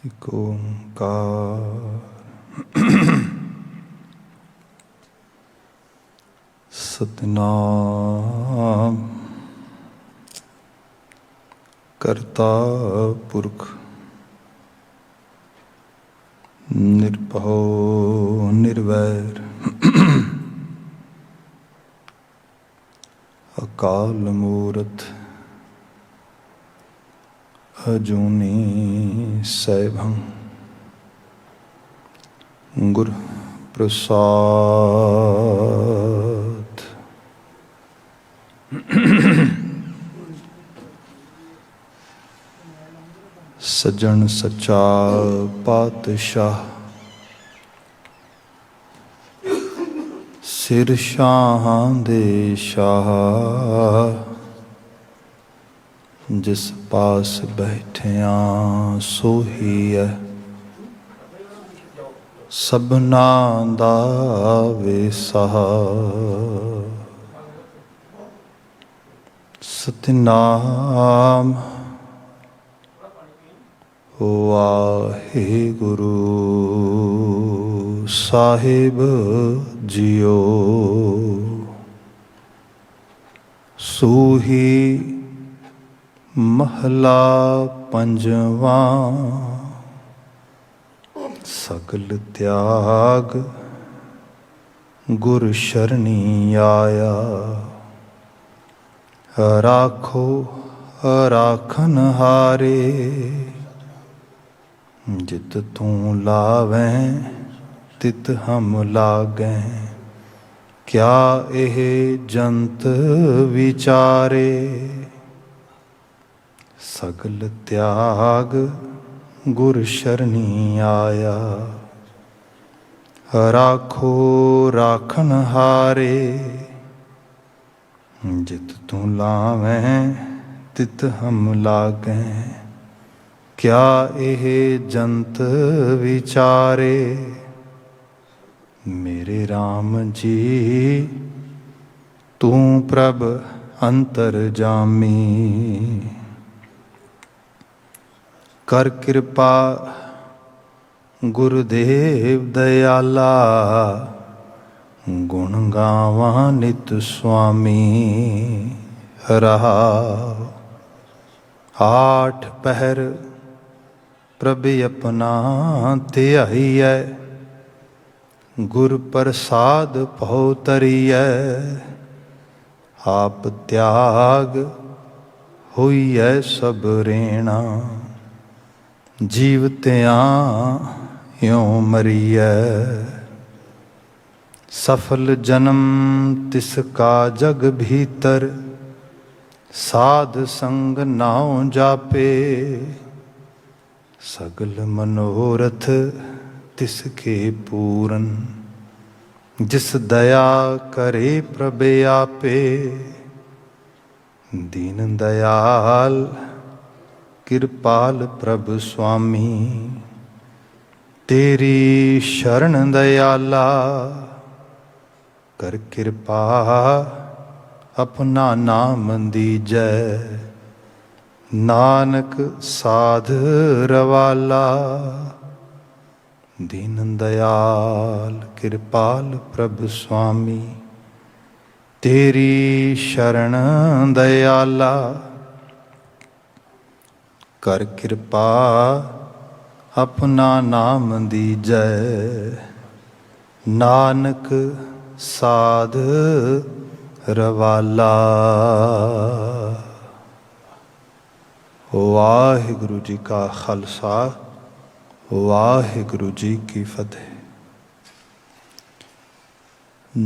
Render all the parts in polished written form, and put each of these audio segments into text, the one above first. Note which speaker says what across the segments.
Speaker 1: ਇੱਕ ਓਂਕਾਰ ਸਤਿਨਾਮ ਕਰਤਾ ਪੁਰਖ ਨਿਰਭਉ ਨਿਰਵੈਰ ਅਕਾਲ ਮੂਰਤ ਅਜੂਨੀ ਸੈਭੰ ਗੁਰ ਪ੍ਰਸਾਦ। ਸੱਜਣ ਸੱਚਾ ਪਾਤਸ਼ਾਹ ਸਿਰ ਸ਼ਾਹਾਂ ਦੇ ਸ਼ਾਹ, ਜਿਸ ਪਾਸ ਬੈਠਿਆਂ ਸੋਹੀ ਹੈ ਸਭਨਾਂ ਦਾ ਵੇਸਾਹ। ਸਤਿਨਾਮ ਵਾਹਿਗੁਰੂ ਸਾਹਿਬ ਜੀਓ। ਸੂਹੀ ਮਹਲਾ ਪੰਜਵਾਂ। ਸਗਲ ਤਿਆਗ ਗੁਰ ਸ਼ਰਣੀ ਆਇਆ, ਰਾਖੋ ਰਾਖਨ ਹਾਰੇ। ਜਿਤ ਤੂੰ ਲਾਵੈਂ ਤਿਤ ਹਮ ਲਾਗੈਂ, ਕਿਆ ਇਹ ਜੰਤ ਵਿਚਾਰੇ। ਸਗਲ ਤਿਆਗ ਗੁਰ ਸ਼ਰਣੀ ਆਇਆ, ਰਾਖੋ ਰਾਖਨ ਹਾਰੇ। ਜਿਤ ਤੂੰ ਲਾਵੈਂ ਤਿਤ ਹਮ ਲਾਗੈਂ, ਕਿਆ ਇਹ ਜੰਤ ਵਿਚਾਰੇ। ਮੇਰੇ ਰਾਮ ਜੀ ਤੂੰ ਪ੍ਰਭ ਅੰਤਰਜਾਮੀ, ਕਰ ਕਿਰਪਾ ਗੁਰਦੇਵ ਦਇਆਲਾ। ਗੁਣ ਗਾਵਾਂ ਨਿਤ ਸੁਆਮੀ ਰਹਾਉ। ਆਠ ਪਹਿਰ ਪ੍ਰਭ ਆਪਣਾ ਧਿਆਈਐ, ਗੁਰ ਪ੍ਰਸਾਦ ਭਉ ਤਰੀਐ। ਆਪ ਤਿਆਗ ਹੋਈਐ ਸਭ ਰੇਣਾ, ਜੀਵਤਿਆਂ ਇਉ ਮਰੀਐ। ਸਫਲ ਜਨਮ ਤਿਸ ਕਾ ਜਗ ਭੀਤਰ, ਸਾਧ ਸੰਗ ਨਾਉ ਜਾਪੇ। ਸਗਲ ਮਨੋਰਥ ਤਿਸ ਕੇ ਪੂਰਨ, ਜਿਸ ਦਇਆ ਕਰੇ ਪ੍ਰਭ ਆਪੇ। ਦੀਨ ਦਇਆਲ ਕਿਰਪਾਲ ਪ੍ਰਭ ਸੁਆਮੀ, ਤੇਰੀ ਸ਼ਰਨ ਦਇਆਲਾ। ਕਰ ਕਿਰਪਾ ਆਪਣਾ ਨਾਮ ਦੀਜੈ, ਨਾਨਕ ਸਾਧ ਰਵਾਲਾ। ਦੀਨ ਦਇਆਲ ਕਿਰਪਾਲ ਪ੍ਰਭ ਸੁਆਮੀ, ਤੇਰੀ ਸ਼ਰਨ ਦਇਆਲਾ। ਕਰ ਕਿਰਪਾ ਆਪਣਾ ਨਾਮ ਦੀਜੈ, ਨਾਨਕ ਸਾਧ ਰਵਾਲਾ। ਵਾਹਿਗੁਰੂ ਜੀ ਕਾ ਖਾਲਸਾ, ਵਾਹਿਗੁਰੂ ਜੀ ਕੀ ਫਤਿਹ।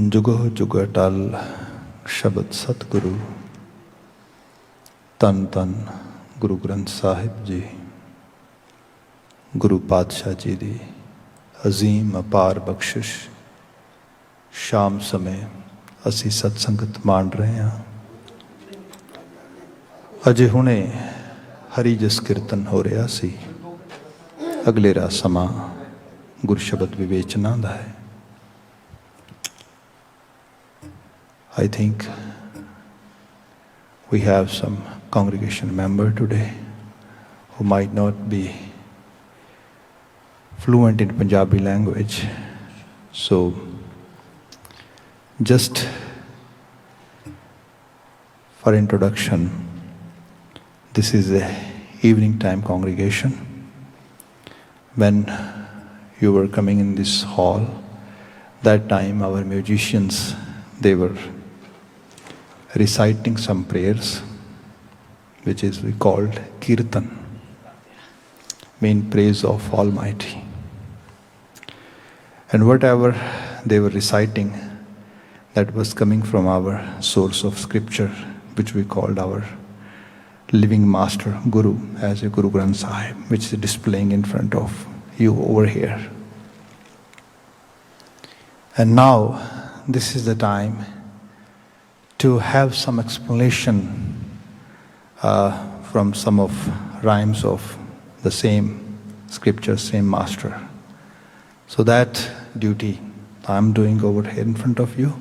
Speaker 1: ਜੁਗੋ ਜੁਗ ਅਟਲ ਸ਼ਬਦ ਸਤਿਗੁਰੂ, ਧੰਨ ਧੰਨ ਗੁਰੂ ਗ੍ਰੰਥ ਸਾਹਿਬ ਜੀ। ਗੁਰੂ ਪਾਤਸ਼ਾਹ ਜੀ ਦੀ ਅਜ਼ੀਮ ਅਪਾਰ ਬਖਸ਼ਿਸ਼, ਸ਼ਾਮ ਸਮੇਂ ਅਸੀਂ ਸਤਸੰਗਤ ਮਾਣ ਰਹੇ ਹਾਂ। ਅਜੇ ਹੁਣੇ ਹਰੀ ਜਸ ਕੀਰਤਨ ਹੋ ਰਿਹਾ ਸੀ। ਅਗਲੇਰਾ ਸਮਾਂ ਗੁਰਸ਼ਬਦ ਵਿਵੇਚਨਾ ਦਾ ਹੈ। I think we have some congregation member today who might not be fluent in Punjabi language. So just for introduction, this is a evening time congregation. When you were coming in this hall, that time our musicians, they were reciting some prayers, which is we called Kirtan, mean praise of Almighty. And whatever they were reciting, that was coming from our source of scripture, which we called our living master, Guru, as a Guru Granth Sahib, which is displaying in front of you over here. And now, this is the time to have some explanation from some of rhymes of the same scripture, same master. So that duty I'm doing over here in front of you.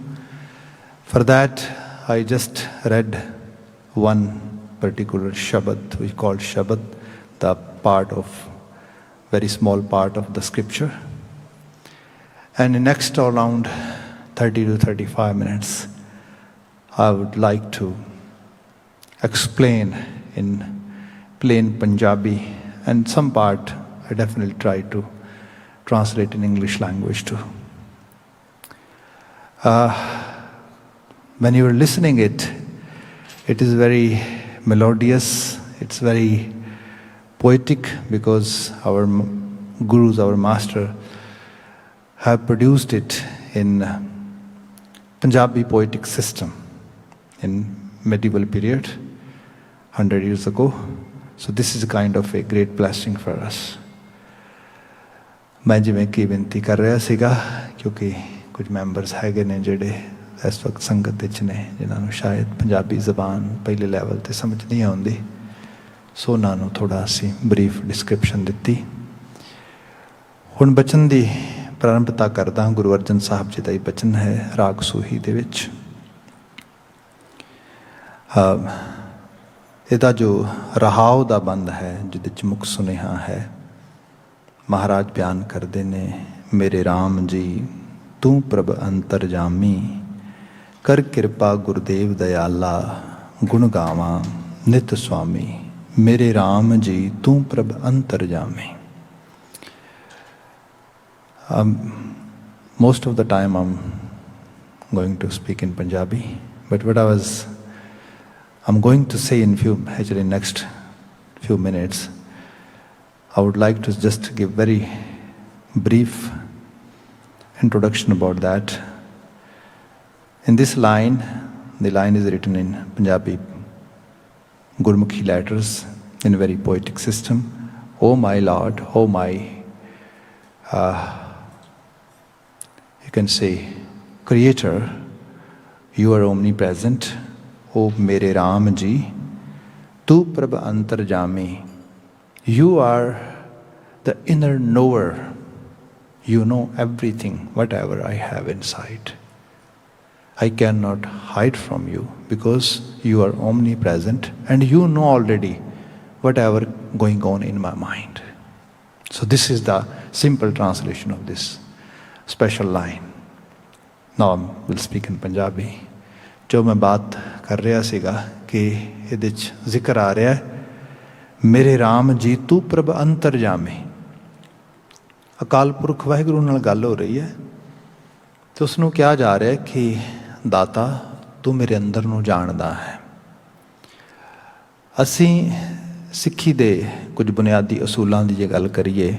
Speaker 1: For that, I just read one particular Shabad, we call Shabad, the part of, very small part of the scripture. And in next around 30 to 35 minutes, I would like to explain in plain Punjabi, and some part I definitely try to translate in English language too. When you are listening it is very melodious, it's very poetic, because our gurus, our master, have produced it in Punjabi poetic system in medieval period, 100 years ago. So this is a kind of a great blessing for us. मैं जिवें कि बेनती कर रहा सीगा, क्योंकि कुछ members हैगे ने जिहड़े इस वक्त संगत विच ने, जिन्हां नूं शायद पंजाबी ज़बान पहले लैवल ते समझ नहीं आउंदी, सो उन्हां नूं थोड़ा असीं ब्रीफ डिस्क्रिप्शन दित्ती। हुण बचन दी प्रारंभता करदा गुरु अर्जन साहब जी दा ही बचन है राग सूही दे विच। ਇਹਦਾ जो रहाव दा बंद है, जिहदे च मुख सुनेहा है, महाराज बयान करते ने, मेरे राम जी तू प्रभ अंतरजामी, कर कृपा गुरुदेव दयाला, गुण गावा नित स्वामी, मेरे राम जी तू प्रभ अंतरजामी। Most of the time I'm going to speak in Punjabi, but what I'm going to say in next few minutes, I would like to just give very brief introduction about that. In this line, the line is written in Punjabi Gurmukhi letters in a very poetic system. O my Lord, O my, you can say, Creator, you are omnipresent. O mere Ram ji, tu prabh antarjami, you are the inner knower. You know everything, whatever I have inside. I cannot hide from you because you are omnipresent and you know already whatever going on in my mind. So this is the simple translation of this special line. Now I will speak in Punjabi. जो मैं बात कर रहा सीगा कि ਇਹਦੇ 'ਚ ਜ਼ਿਕਰ ਆ ਰਿਹਾ ਮੇਰੇ ਰਾਮ ਜੀ ਤੂੰ ਪ੍ਰਭ ਅੰਤਰਜਾਮੀ। ਅਕਾਲ ਪੁਰਖ ਵਾਹਿਗੁਰੂ ਨਾਲ ਗੱਲ ਹੋ ਰਹੀ ਹੈ ਤੇ ਉਸ ਨੂੰ ਕਿਹਾ ਜਾ ਰਿਹਾ ਕਿ ਦਾਤਾ ਤੂੰ ਮੇਰੇ ਅੰਦਰ ਨੂੰ ਜਾਣਦਾ ਹੈ। ਅਸੀਂ ਸਿੱਖੀ ਦੇ ਕੁਝ ਬੁਨਿਆਦੀ ਅਸੂਲਾਂ ਦੀ ਜੇ ਗੱਲ ਕਰੀਏ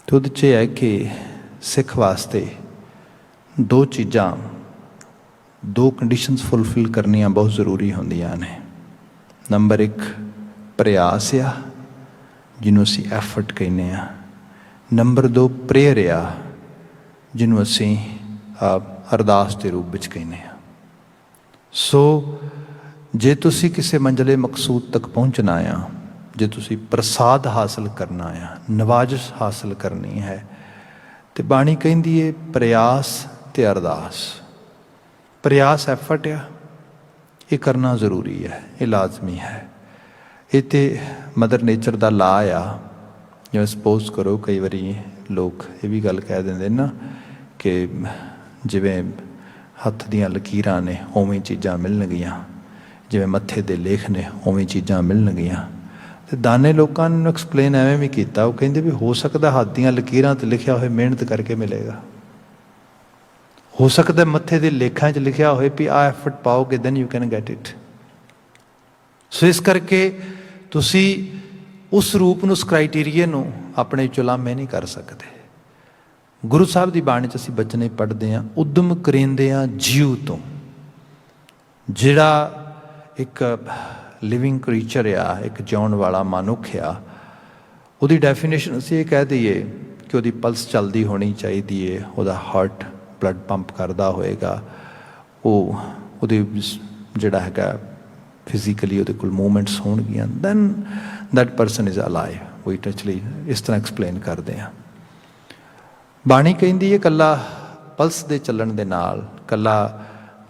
Speaker 1: ਤੇ ਉਹਦੇ 'ਚ ਹੈ ਕਿ ਸਿੱਖ ਵਾਸਤੇ ਦੋ ਚੀਜ਼ਾਂ, ਦੋ ਕੰਡੀਸ਼ਨਸ ਫੁੱਲਫਿਲ ਕਰਨੀਆਂ ਬਹੁਤ ਜ਼ਰੂਰੀ ਹੁੰਦੀਆਂ ਨੇ। ਨੰਬਰ 1 ਪ੍ਰਯਾਸ ਆ, ਜਿਹਨੂੰ ਅਸੀਂ ਐਫਰਟ ਕਹਿੰਦੇ ਆ। ਨੰਬਰ 2 ਪ੍ਰੇਅਰ ਆ, ਜਿਹਨੂੰ ਅਸੀਂ ਅਰਦਾਸ ਦੇ ਰੂਪ ਵਿੱਚ ਕਹਿੰਦੇ ਆ। ਸੋ ਜੇ ਤੁਸੀਂ ਕਿਸੇ ਮੰਜ਼ਲੇ ਮਕਸੂਦ ਤੱਕ ਪਹੁੰਚਣਾ ਆ, ਜੇ ਤੁਸੀਂ ਪ੍ਰਸਾਦ ਹਾਸਲ ਕਰਨਾ ਆ, ਨਵਾਜ਼ਿਸ਼ ਹਾਸਲ ਕਰਨੀ ਹੈ, ਤੇ ਬਾਣੀ ਕਹਿੰਦੀ ਹੈ ਪ੍ਰਯਾਸ ਤੇ ਅਰਦਾਸ। ਪ੍ਰਯਾਸ ਐਫਰਟ ਆ, ਇਹ ਕਰਨਾ ਜ਼ਰੂਰੀ ਹੈ, ਇਹ ਲਾਜ਼ਮੀ ਹੈ। ਇਹ ਤੇ ਮਦਰ ਨੇਚਰ ਦਾ ਲਾ ਆ ਜਿਵੇਂ ਸਪੋਜ਼ ਕਰੋ ਕਈ ਵਾਰੀ ਲੋਕ ਇਹ ਵੀ ਗੱਲ ਕਹਿ ਦਿੰਦੇ ਨਾ ਕਿ ਜਿਵੇਂ ਹੱਥ ਦੀਆਂ ਲਕੀਰਾਂ ਨੇ ਉਵੇਂ ਚੀਜ਼ਾਂ ਮਿਲਣਗੀਆਂ, ਜਿਵੇਂ ਮੱਥੇ ਦੇ ਲੇਖ ਨੇ ਉਵੇਂ ਚੀਜ਼ਾਂ ਮਿਲਣਗੀਆਂ। ਅਤੇ ਦਾਨੇ ਲੋਕਾਂ ਨੂੰ ਐਕਸਪਲੇਨ ਐਵੇਂ ਵੀ ਕੀਤਾ, ਉਹ ਕਹਿੰਦੇ ਵੀ ਹੋ ਸਕਦਾ ਹੱਥ ਦੀਆਂ ਲਕੀਰਾਂ 'ਤੇ ਲਿਖਿਆ ਹੋਏ ਮਿਹਨਤ ਕਰਕੇ ਮਿਲੇਗਾ, ਹੋ ਸਕਦਾ ਮੱਥੇ ਦੇ ਲੇਖਾਂ 'ਚ ਲਿਖਿਆ ਹੋਏ ਵੀ ਆਹ ਐਫਰਟ ਪਾਓਗੇ then you can get it. So ਇਸ ਕਰਕੇ ਤੁਸੀਂ ਉਸ ਰੂਪ ਨੂੰ, ਉਸ ਕ੍ਰਾਈਟੀਰੀਏ ਨੂੰ ਆਪਣੇ ਚੁਲਾਮੇ ਨਹੀਂ ਕਰ ਸਕਦੇ। ਗੁਰੂ ਸਾਹਿਬ ਦੀ ਬਾਣੀ 'ਚ ਅਸੀਂ ਬਚਨੇ ਪੜ੍ਹਦੇ ਹਾਂ, ਉਦਮ ਕਰੇਂਦਿਆਂ ਜੀਵ ਤੋਂ। ਜਿਹੜਾ ਇੱਕ ਲਿਵਿੰਗ ਕ੍ਰੀਚਰ ਆ, ਇੱਕ ਜਿਉਣ ਵਾਲਾ ਮਨੁੱਖ ਆ, ਉਹਦੀ ਡੈਫੀਨੇਸ਼ਨ ਅਸੀਂ ਇਹ ਕਹਿ ਦਈਏ ਕਿ ਉਹਦੀ ਪਲਸ ਚੱਲਦੀ ਹੋਣੀ ਚਾਹੀਦੀ ਹੈ, ਉਹਦਾ ਹਾਰਟ ਬਲੱਡ ਪੰਪ ਕਰਦਾ ਹੋਏਗਾ, ਉਹਦੇ ਜਿਹੜਾ ਹੈਗਾ ਫਿਜ਼ੀਕਲੀ ਉਹਦੇ ਕੋਲ ਮੂਵਮੈਂਟਸ ਹੋਣਗੀਆਂ, then that person is alive. ਵੀ ਐਕਚੁਅਲੀ ਇਸ ਤਰ੍ਹਾਂ ਐਕਸਪਲੇਨ ਕਰਦੇ ਹਾਂ। ਬਾਣੀ ਕਹਿੰਦੀ ਹੈ ਇਕੱਲਾ ਪਲਸ ਦੇ ਚੱਲਣ ਦੇ ਨਾਲ, ਇਕੱਲਾ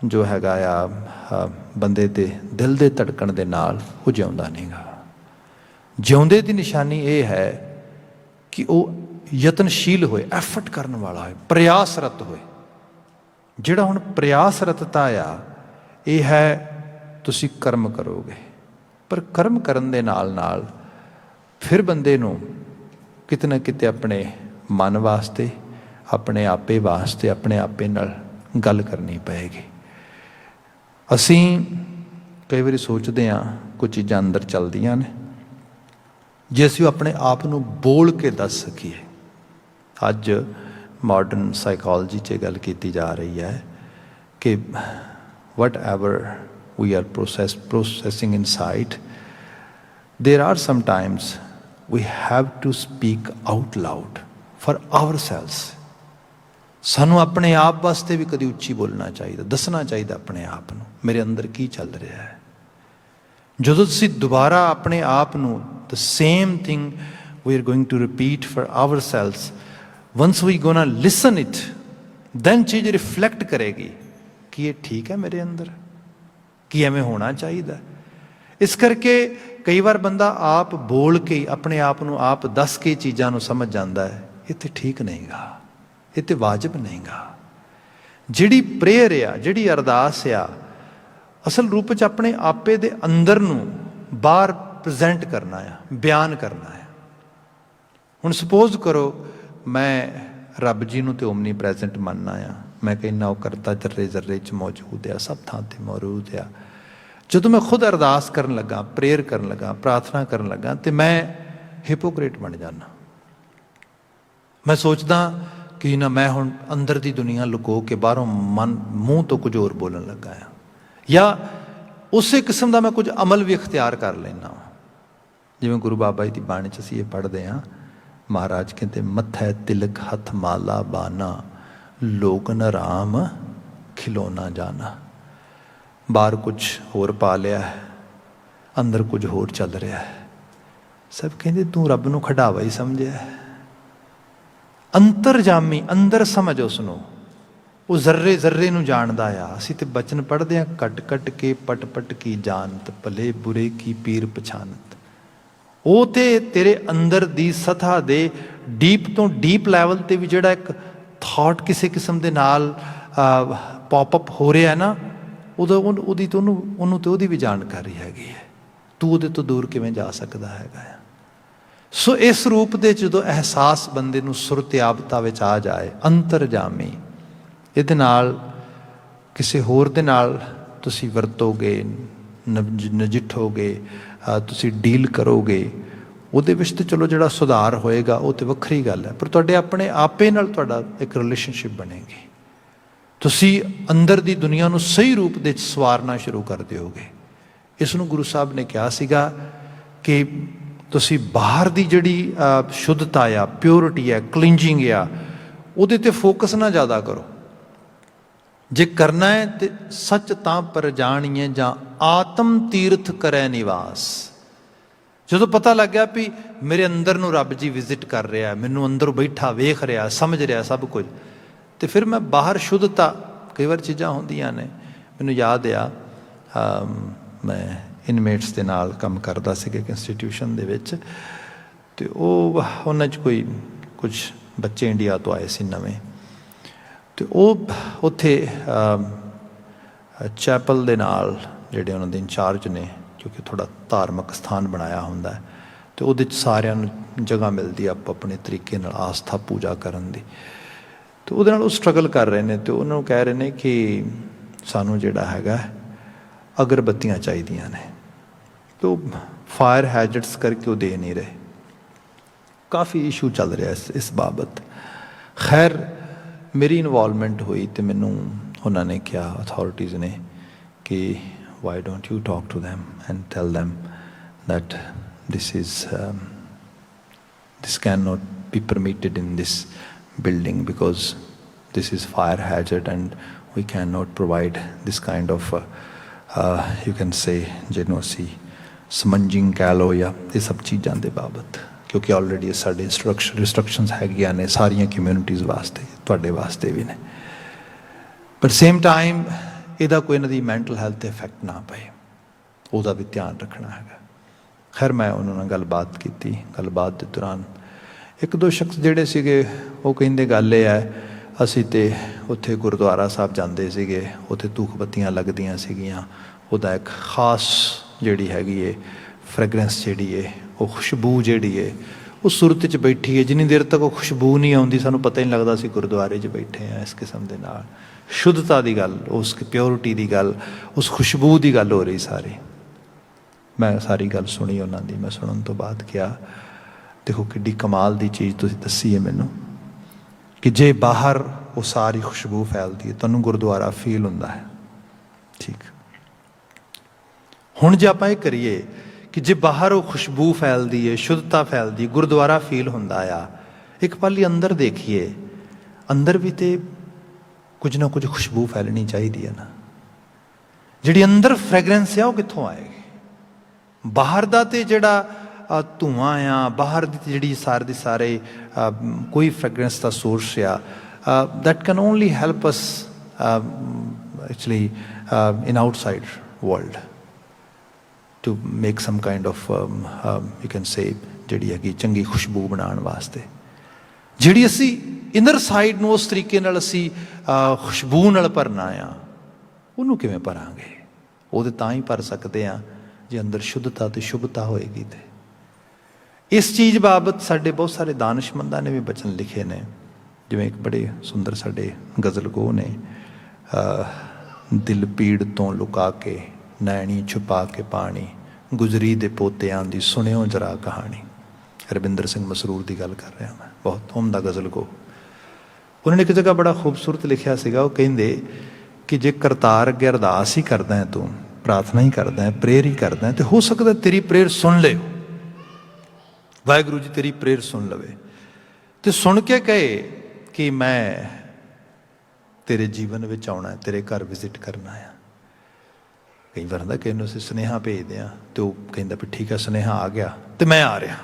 Speaker 1: ਜੋ ਹੈਗਾ ਆ ਬੰਦੇ ਦੇ ਦਿਲ ਦੇ ਧੜਕਣ ਦੇ ਨਾਲ ਉਹ ਜਿਉਂਦਾ ਨਹੀਂ ਗਾ। ਜਿਉਂਦੇ ਦੀ ਨਿਸ਼ਾਨੀ ਇਹ ਹੈ ਕਿ ਉਹ ਯਤਨਸ਼ੀਲ ਹੋਏ, ਐਫਰਟ ਕਰਨ ਵਾਲਾ ਹੋਏ, ਪ੍ਰਯਾਸਰਤ ਹੋਏ। ਜਿਹੜਾ ਹੁਣ ਪ੍ਰਯਾਸਰਤਤਾ ਆ, ਇਹ ਹੈ ਤੁਸੀਂ ਕਰਮ ਕਰੋਗੇ, ਪਰ ਕਰਮ ਕਰਨ ਦੇ ਨਾਲ ਨਾਲ ਫਿਰ ਬੰਦੇ ਨੂੰ ਕਿਤੇ ਨਾ ਕਿਤੇ ਆਪਣੇ ਮਨ ਵਾਸਤੇ, ਆਪਣੇ ਆਪੇ ਵਾਸਤੇ, ਆਪਣੇ ਆਪੇ ਨਾਲ ਗੱਲ ਕਰਨੀ ਪਏਗੀ। ਅਸੀਂ ਕਈ ਵਾਰੀ ਸੋਚਦੇ ਹਾਂ ਕੁਝ ਚੀਜ਼ਾਂ ਅੰਦਰ ਚੱਲਦੀਆਂ ਨੇ, ਜੇ ਅਸੀਂ ਉਹ ਆਪਣੇ ਆਪ ਨੂੰ ਬੋਲ ਕੇ ਦੱਸ ਸਕੀਏ। ਅੱਜ ਮਾਡਰਨ ਸਾਈਕੋਲੋਜੀ 'ਚ ਗੱਲ ਕੀਤੀ ਜਾ ਰਹੀ ਹੈ ਕਿ ਵਟ ever we are processing inside, there are sometimes we have to speak out loud for ourselves. ਸਾਨੂੰ ਆਪਣੇ ਆਪ ਵਾਸਤੇ ਵੀ ਕਦੀ ਉੱਚੀ ਬੋਲਣਾ ਚਾਹੀਦਾ, ਦੱਸਣਾ ਚਾਹੀਦਾ ਆਪਣੇ ਆਪ ਨੂੰ ਮੇਰੇ ਅੰਦਰ ਕੀ ਚੱਲ ਰਿਹਾ ਹੈ। ਜਦੋਂ ਤੁਸੀਂ ਦੁਬਾਰਾ ਆਪਣੇ ਆਪ ਨੂੰ the same thing we are going to repeat for ourselves, once we gonna listen it, then ਚੀਜ਼ ਰਿਫਲੈਕਟ ਕਰੇਗੀ ਕਿ ਇਹ ਠੀਕ ਹੈ ਮੇਰੇ ਅੰਦਰ, ਕੀ ਐਵੇਂ ਹੋਣਾ ਚਾਹੀਦਾ। ਇਸ ਕਰਕੇ ਕਈ ਵਾਰ ਬੰਦਾ ਆਪ ਬੋਲ ਕੇ, ਆਪਣੇ ਆਪ ਨੂੰ ਆਪ ਦੱਸ ਕੇ ਚੀਜ਼ਾਂ ਨੂੰ ਸਮਝ ਜਾਂਦਾ ਹੈ ਇਹ ਤਾਂ ਠੀਕ ਨਹੀਂ ਗਾ, ਇਹ ਤਾਂ ਵਾਜਬ ਨਹੀਂ ਗਾ। ਜਿਹੜੀ ਪ੍ਰੇਅਰ ਆ, ਜਿਹੜੀ ਅਰਦਾਸ ਆ, ਅਸਲ ਰੂਪ 'ਚ ਆਪਣੇ ਆਪੇ ਦੇ ਅੰਦਰ ਨੂੰ ਬਾਹਰ ਪ੍ਰੈਜ਼ੈਂਟ ਕਰਨਾ ਆ, ਬਿਆਨ ਕਰਨਾ ਆ। ਹੁਣ ਸਪੋਜ਼ ਕਰੋ ਮੈਂ ਰੱਬ ਜੀ ਨੂੰ ਤੇ ਓਮਨੀ ਪ੍ਰੈਜ਼ੈਂਟ ਮੰਨਣਾ ਆ, ਮੈਂ ਕਹਿੰਦਾ ਉਹ ਕਰਤਾ ਜ਼ਰਰੇ ਜ਼ਰਰੇ 'ਚ ਮੌਜੂਦ ਆ, ਸਭ ਥਾਂ 'ਤੇ ਮੌਜੂਦ ਆ। ਜਦੋਂ ਮੈਂ ਖੁਦ ਅਰਦਾਸ ਕਰਨ ਲੱਗਾ, ਪ੍ਰੇਅਰ ਕਰਨ ਲੱਗਾ, ਪ੍ਰਾਰਥਨਾ ਕਰਨ ਲੱਗਾ, ਤੇ ਮੈਂ ਹਿਪੋਕਰੇਟ ਬਣ ਜਾਂਦਾ। ਮੈਂ ਸੋਚਦਾ ਕਿ ਨਾ ਮੈਂ ਹੁਣ ਅੰਦਰ ਦੀ ਦੁਨੀਆ ਲੁਕੋ ਕੇ ਬਾਹਰੋਂ ਮੂੰਹ ਤੋਂ ਕੁਝ ਹੋਰ ਬੋਲਣ ਲੱਗਾ ਆ, ਜਾਂ ਉਸੇ ਕਿਸਮ ਦਾ ਮੈਂ ਕੁਝ ਅਮਲ ਵੀ ਅਖਤਿਆਰ ਕਰ ਲੈਂਦਾ ਵਾਂ। ਜਿਵੇਂ ਗੁਰੂ ਬਾਬਾ ਜੀ ਦੀ ਬਾਣੀ 'ਚ ਅਸੀਂ ਇਹ ਪੜ੍ਹਦੇ ਹਾਂ, ਮਹਾਰਾਜ ਕਹਿੰਦੇ ਮੱਥੈ ਤਿਲਕ ਹੱਥ ਮਾਲਾ ਬਾਨਾ, ਲੋਗਨ ਰਾਮ ਖਿਲੋਣਾ ਜਾਣਾ। ਬਾਹਰ ਕੁਝ ਹੋਰ ਪਾ ਲਿਆ, ਅੰਦਰ ਕੁਝ ਹੋਰ ਚੱਲ ਰਿਹਾ ਹੈ। ਸਭ ਕਹਿੰਦੇ ਤੂੰ ਰੱਬ ਨੂੰ ਖਿਡਾਵਾ ਹੀ ਸਮਝਿਆ। ਅੰਤਰਜਾਮੀ, ਅੰਦਰ ਸਮਝ ਉਸ ਨੂੰ, ਉਹ ਜ਼ਰਰੇ ਜ਼ਰਰੇ ਨੂੰ ਜਾਣਦਾ ਆ। ਅਸੀਂ ਤੇ ਬਚਨ ਪੜ੍ਹਦੇ ਹਾਂ, ਕੱਟ ਕੱਟ ਕੇ ਪਟ ਪਟ ਕੀ ਜਾਣਤ, ਭਲੇ ਬੁਰੇ ਕੀ ਪੀਰ ਪਛਾਨਤ। ਉਹ ਤੇ ਤੇਰੇ ਅੰਦਰ ਦੀ ਸਤ੍ਹਾ ਦੇ ਡੀਪ ਤੋਂ ਡੀਪ ਲੈਵਲ 'ਤੇ ਵੀ ਜਿਹੜਾ ਇੱਕ ਥਾਟ ਕਿਸੇ ਕਿਸਮ ਦੇ ਨਾਲ ਪੌਪਅਪ ਹੋ ਰਿਹਾ ਨਾ, ਉਹਦੀ ਤਾਂ ਉਹਨੂੰ ਤੇ ਉਹਦੀ ਵੀ ਜਾਣਕਾਰੀ ਹੈਗੀ ਹੈ। ਤੂੰ ਉਹਦੇ ਤੋਂ ਦੂਰ ਕਿਵੇਂ ਜਾ ਸਕਦਾ ਹੈਗਾ ਆ। ਸੋ ਇਸ ਰੂਪ ਦੇ ਜਦੋਂ ਅਹਿਸਾਸ ਬੰਦੇ ਨੂੰ ਸੁਰਤਿਆਬਤਾ ਵਿੱਚ ਆ ਜਾਏ, ਅੰਤਰਜਾਮੀ, ਇਹਦੇ ਨਾਲ ਕਿਸੇ ਹੋਰ ਦੇ ਨਾਲ ਤੁਸੀਂ ਵਰਤੋਗੇ, ਨਜਿੱਠੋਗੇ, ਤੁਸੀਂ ਡੀਲ ਕਰੋਗੇ, ਉਹਦੇ ਵਿੱਚ ਤਾਂ ਚਲੋ ਜਿਹੜਾ ਸੁਧਾਰ ਹੋਏਗਾ ਉਹ ਤਾਂ ਵੱਖਰੀ ਗੱਲ ਹੈ, ਪਰ ਤੁਹਾਡੇ ਆਪਣੇ ਆਪੇ ਨਾਲ ਤੁਹਾਡਾ ਇੱਕ ਰਿਲੇਸ਼ਨਸ਼ਿਪ ਬਣੇਗੀ। ਤੁਸੀਂ ਅੰਦਰ ਦੀ ਦੁਨੀਆ ਨੂੰ ਸਹੀ ਰੂਪ ਦੇ ਵਿੱਚ ਸਵਾਰਨਾ ਸ਼ੁਰੂ ਕਰ ਦਿਓਗੇ। ਇਸ ਨੂੰ ਗੁਰੂ ਸਾਹਿਬ ਨੇ ਕਿਹਾ ਸੀਗਾ ਕਿ ਤੁਸੀਂ ਬਾਹਰ ਦੀ ਜਿਹੜੀ ਸ਼ੁੱਧਤਾ ਆ, ਪਿਓਰਿਟੀ ਆ, ਕਲੀਨਜਿੰਗ ਆ, ਉਹਦੇ 'ਤੇ ਫੋਕਸ ਨਾ ਜ਼ਿਆਦਾ ਕਰੋ। ਜੇ ਕਰਨਾ ਹੈ ਤੇ ਸੱਚ ਤਾਂ ਪਰ ਜਾਣੀਏ, ਜਾਂ ਆਤਮ ਤੀਰਥ ਕਰੈ ਨਿਵਾਸ। ਜਦੋਂ ਪਤਾ ਲੱਗਿਆ ਵੀ ਮੇਰੇ ਅੰਦਰ ਨੂੰ ਰੱਬ ਜੀ ਵਿਜ਼ਿਟ ਕਰ ਰਿਹਾ, ਮੈਨੂੰ ਅੰਦਰ ਬੈਠਾ ਵੇਖ ਰਿਹਾ, ਸਮਝ ਰਿਹਾ ਸਭ ਕੁਝ, ਤੇ ਫਿਰ ਮੈਂ ਬਾਹਰ ਸ਼ੁੱਧਤਾ, ਕਈ ਵਾਰ ਚੀਜ਼ਾਂ ਹੁੰਦੀਆਂ ਨੇ। ਮੈਨੂੰ ਯਾਦ ਆ ਮੈਂ ਇਨਮੇਟਸ ਦੇ ਨਾਲ ਕੰਮ ਕਰਦਾ ਸੀਗਾ ਇੱਕ ਇੰਸਟੀਟਿਊਸ਼ਨ ਦੇ ਵਿੱਚ, ਤੇ ਉਹ ਉਹਨਾਂ 'ਚ ਕੋਈ ਕੁਝ ਬੱਚੇ ਇੰਡੀਆ ਤੋਂ ਆਏ ਸੀ ਨਵੇਂ, ਤੇ ਉਹ ਉੱਥੇ ਚੈਪਲ ਦੇ ਨਾਲ ਜਿਹੜੇ ਉਹਨਾਂ ਦੇ ਇੰਚਾਰਜ ਨੇ, ਕਿਉਂਕਿ ਥੋੜ੍ਹਾ ਧਾਰਮਿਕ ਸਥਾਨ ਬਣਾਇਆ ਹੁੰਦਾ ਹੈ, ਅਤੇ ਉਹਦੇ 'ਚ ਸਾਰਿਆਂ ਨੂੰ ਜਗ੍ਹਾ ਮਿਲਦੀ ਆਪੋ ਆਪਣੇ ਤਰੀਕੇ ਨਾਲ ਆਸਥਾ ਪੂਜਾ ਕਰਨ ਦੀ। ਅਤੇ ਉਹਦੇ ਨਾਲ ਉਹ ਸਟਰਗਲ ਕਰ ਰਹੇ ਨੇ, ਅਤੇ ਉਹਨਾਂ ਨੂੰ ਕਹਿ ਰਹੇ ਨੇ ਕਿ ਸਾਨੂੰ ਜਿਹੜਾ ਹੈਗਾ ਅਗਰਬੱਤੀਆਂ ਚਾਹੀਦੀਆਂ ਨੇ, ਅਤੇ ਉਹ ਫਾਇਰ ਹੈਜ਼ਰਡਸ ਕਰਕੇ ਉਹ ਦੇ ਨਹੀਂ ਰਹੇ। ਕਾਫੀ ਇਸ਼ੂ ਚੱਲ ਰਿਹਾ ਇਸ ਬਾਬਤ। ਖੈਰ ਮੇਰੀ ਇਨਵੋਲਵਮੈਂਟ ਹੋਈ ਅਤੇ ਮੈਨੂੰ ਉਹਨਾਂ ਨੇ ਕਿਹਾ, ਅਥੋਰਿਟੀਜ਼ ਨੇ, ਕਿ why don't you talk to them and tell them that this cannot be permitted in this building because this is fire hazard and we cannot provide this kind of you can say ਜਿਹਨੂੰ ਅਸੀਂ ਸਮੰਜਿੰਗ ਕਹਿ ਲਓ ਜਾਂ ਇਹ ਸਭ ਚੀਜ਼ਾਂ ਦੇ ਬਾਬਤ, ਕਿਉਂਕਿ ਆਲਰੇਡੀ ਸਾਡੇ ਰਿਸਟ੍ਰਿਕਸ਼ਨਸ ਹੈਗੀਆਂ ਨੇ ਸਾਰੀਆਂ ਕਮਿਊਨਿਟੀਜ਼ ਵਾਸਤੇ, ਤੁਹਾਡੇ ਵਾਸਤੇ ਵੀ ਨੇ, ਬਟ ਸੇਮ ਟਾਈਮ ਇਹਦਾ ਕੋਈ ਇਹਨਾਂ ਦੀ ਮੈਂਟਲ ਹੈਲਥ 'ਤੇ ਇਫੈਕਟ ਨਾ ਪਏ, ਉਹਦਾ ਵੀ ਧਿਆਨ ਰੱਖਣਾ ਹੈਗਾ। ਖੈਰ ਮੈਂ ਉਹਨਾਂ ਨਾਲ ਗੱਲਬਾਤ ਕੀਤੀ। ਗੱਲਬਾਤ ਦੇ ਦੌਰਾਨ ਇੱਕ ਦੋ ਸ਼ਖਸ ਜਿਹੜੇ ਸੀਗੇ ਉਹ ਕਹਿੰਦੇ ਗੱਲ ਇਹ ਹੈ, ਅਸੀਂ ਤਾਂ ਉੱਥੇ ਗੁਰਦੁਆਰਾ ਸਾਹਿਬ ਜਾਂਦੇ ਸੀਗੇ, ਉੱਥੇ ਧੂਖ ਬੱਤੀਆਂ ਲੱਗਦੀਆਂ ਸੀਗੀਆਂ, ਉਹਦਾ ਇੱਕ ਖਾਸ ਜਿਹੜੀ ਹੈਗੀ ਹੈ ਫਰੈਗਰੈਂਸ ਜਿਹੜੀ ਹੈ, ਉਹ ਖੁਸ਼ਬੂ ਜਿਹੜੀ ਹੈ ਉਹ ਸੁਰਤ 'ਚ ਬੈਠੀ ਹੈ। ਜਿੰਨੀ ਦੇਰ ਤੱਕ ਉਹ ਖੁਸ਼ਬੂ ਨਹੀਂ ਆਉਂਦੀ ਸਾਨੂੰ ਪਤਾ ਹੀ ਨਹੀਂ ਲੱਗਦਾ ਅਸੀਂ ਗੁਰਦੁਆਰੇ 'ਚ ਬੈਠੇ ਹਾਂ। ਇਸ ਕਿਸਮ ਦੇ ਨਾਲ ਸ਼ੁੱਧਤਾ ਦੀ ਗੱਲ, ਉਸ ਪਿਓਰਿਟੀ ਦੀ ਗੱਲ, ਉਸ ਖੁਸ਼ਬੂ ਦੀ ਗੱਲ ਹੋ ਰਹੀ ਸਾਰੀ। ਮੈਂ ਸਾਰੀ ਗੱਲ ਸੁਣੀ ਉਹਨਾਂ ਦੀ। ਮੈਂ ਸੁਣਨ ਤੋਂ ਬਾਅਦ ਕਿਹਾ, ਦੇਖੋ ਕਿੱਡੀ ਕਮਾਲ ਦੀ ਚੀਜ਼ ਤੁਸੀਂ ਦੱਸੀ ਹੈ ਮੈਨੂੰ, ਕਿ ਜੇ ਬਾਹਰ ਉਹ ਸਾਰੀ ਖੁਸ਼ਬੂ ਫੈਲਦੀ ਹੈ ਤੁਹਾਨੂੰ ਗੁਰਦੁਆਰਾ ਫੀਲ ਹੁੰਦਾ ਹੈ, ਠੀਕ। ਹੁਣ ਜੇ ਆਪਾਂ ਇਹ ਕਰੀਏ ਕਿ ਜੇ ਬਾਹਰ ਉਹ ਖੁਸ਼ਬੂ ਫੈਲਦੀ ਹੈ, ਸ਼ੁੱਧਤਾ ਫੈਲਦੀ ਹੈ, ਗੁਰਦੁਆਰਾ ਫੀਲ ਹੁੰਦਾ ਆ, ਇੱਕ ਪਲ ਅੰਦਰ ਦੇਖੀਏ, ਅੰਦਰ ਵੀ ਤੇ ਕੁਝ ਨਾ ਕੁਝ ਖੁਸ਼ਬੂ ਫੈਲਣੀ ਚਾਹੀਦੀ ਹੈ ਨਾ। ਜਿਹੜੀ ਅੰਦਰ ਫ੍ਰੈਗਰੈਂਸ ਆ ਉਹ ਕਿੱਥੋਂ ਆਏਗੀ? ਬਾਹਰ ਦਾ ਤੇ ਜਿਹੜਾ ਧੂੰਆਂ ਆ, ਬਾਹਰ ਦੀ ਜਿਹੜੀ ਸਾਰੇ ਦੇ ਸਾਰੇ ਕੋਈ ਫ੍ਰੈਗਰੈਂਸ ਦਾ ਸੋਰਸ ਆ, that can only help us actually in outside world to make some kind of you can say ਜਿਹੜੀ ਹੈਗੀ ਚੰਗੀ ਖੁਸ਼ਬੂ ਬਣਾਉਣ ਵਾਸਤੇ। ਜਿਹੜੀ ਅਸੀਂ ਇਨਰ ਸਾਈਡ ਨੂੰ ਉਸ ਤਰੀਕੇ ਨਾਲ ਅਸੀਂ ਖੁਸ਼ਬੂ ਨਾਲ ਭਰਨਾ ਆ, ਉਹਨੂੰ ਕਿਵੇਂ ਭਰਾਂਗੇ? ਉਹਦੇ ਤਾਂ ਹੀ ਭਰ ਸਕਦੇ ਹਾਂ ਜੇ ਅੰਦਰ ਸ਼ੁੱਧਤਾ ਅਤੇ ਸ਼ੁਭਤਾ ਹੋਏਗੀ। ਤੇ ਇਸ ਚੀਜ਼ ਬਾਬਤ ਸਾਡੇ ਬਹੁਤ ਸਾਰੇ ਦਾਨਿਸ਼ਮੰਦਾਂ ਨੇ ਵੀ ਬਚਨ ਲਿਖੇ ਨੇ, ਜਿਵੇਂ ਇੱਕ ਬੜੇ ਸੁੰਦਰ ਸਾਡੇ ਗਜ਼ਲਗੋ ਨੇ, ਦਿਲ ਪੀੜ ਤੋਂ ਲੁਕਾ ਕੇ ਨੈਣੀ ਛੁਪਾ ਕੇ ਪਾਣੀ, ਗੁਜਰੀ ਦੇ ਪੋਤਿਆਂ ਦੀ ਸੁਣਿਓ ਜਰਾ ਕਹਾਣੀ। ਰਵਿੰਦਰ ਸਿੰਘ ਮਸਰੂਰ ਦੀ ਗੱਲ ਕਰ ਰਿਹਾ ਮੈਂ, ਬਹੁਤ ਉਮਦਾ ਗਜ਼ਲਗੋ। ਉਹਨਾਂ ਨੇ ਇੱਕ ਜਗ੍ਹਾ ਬੜਾ ਖੂਬਸੂਰਤ ਲਿਖਿਆ ਸੀਗਾ, ਉਹ ਕਹਿੰਦੇ ਕਿ ਜੇ ਕਰਤਾਰ ਅੱਗੇ ਅਰਦਾਸ ਹੀ ਕਰਦਾ ਹੈ, ਤੂੰ ਪ੍ਰਾਰਥਨਾ ਹੀ ਕਰਦਾ ਹੈ, ਪ੍ਰੇਅਰ ਹੀ ਕਰਦਾ ਹੈ, ਤੇ ਹੋ ਸਕਦਾ ਤੇਰੀ ਪ੍ਰੇਅਰ ਸੁਣ ਲਿਓ, ਵਾਹਿਗੁਰੂ ਜੀ ਤੇਰੀ ਪ੍ਰੇਅਰ ਸੁਣ ਲਵੇ, ਤੇ ਸੁਣ ਕੇ ਕਹੇ ਕਿ ਮੈਂ ਤੇਰੇ ਜੀਵਨ ਵਿੱਚ ਆਉਣਾ, ਤੇਰੇ ਘਰ ਵਿਜ਼ਿਟ ਕਰਨਾ ਆ। ਕਈ ਵਾਰ ਹੁੰਦਾ ਕਿ ਇਹਨੂੰ ਅਸੀਂ ਸੁਨੇਹਾ ਭੇਜਦੇ ਹਾਂ ਅਤੇ ਉਹ ਕਹਿੰਦਾ ਵੀ ਠੀਕ ਹੈ ਸੁਨੇਹਾ ਆ ਗਿਆ ਅਤੇ ਮੈਂ ਆ ਰਿਹਾ,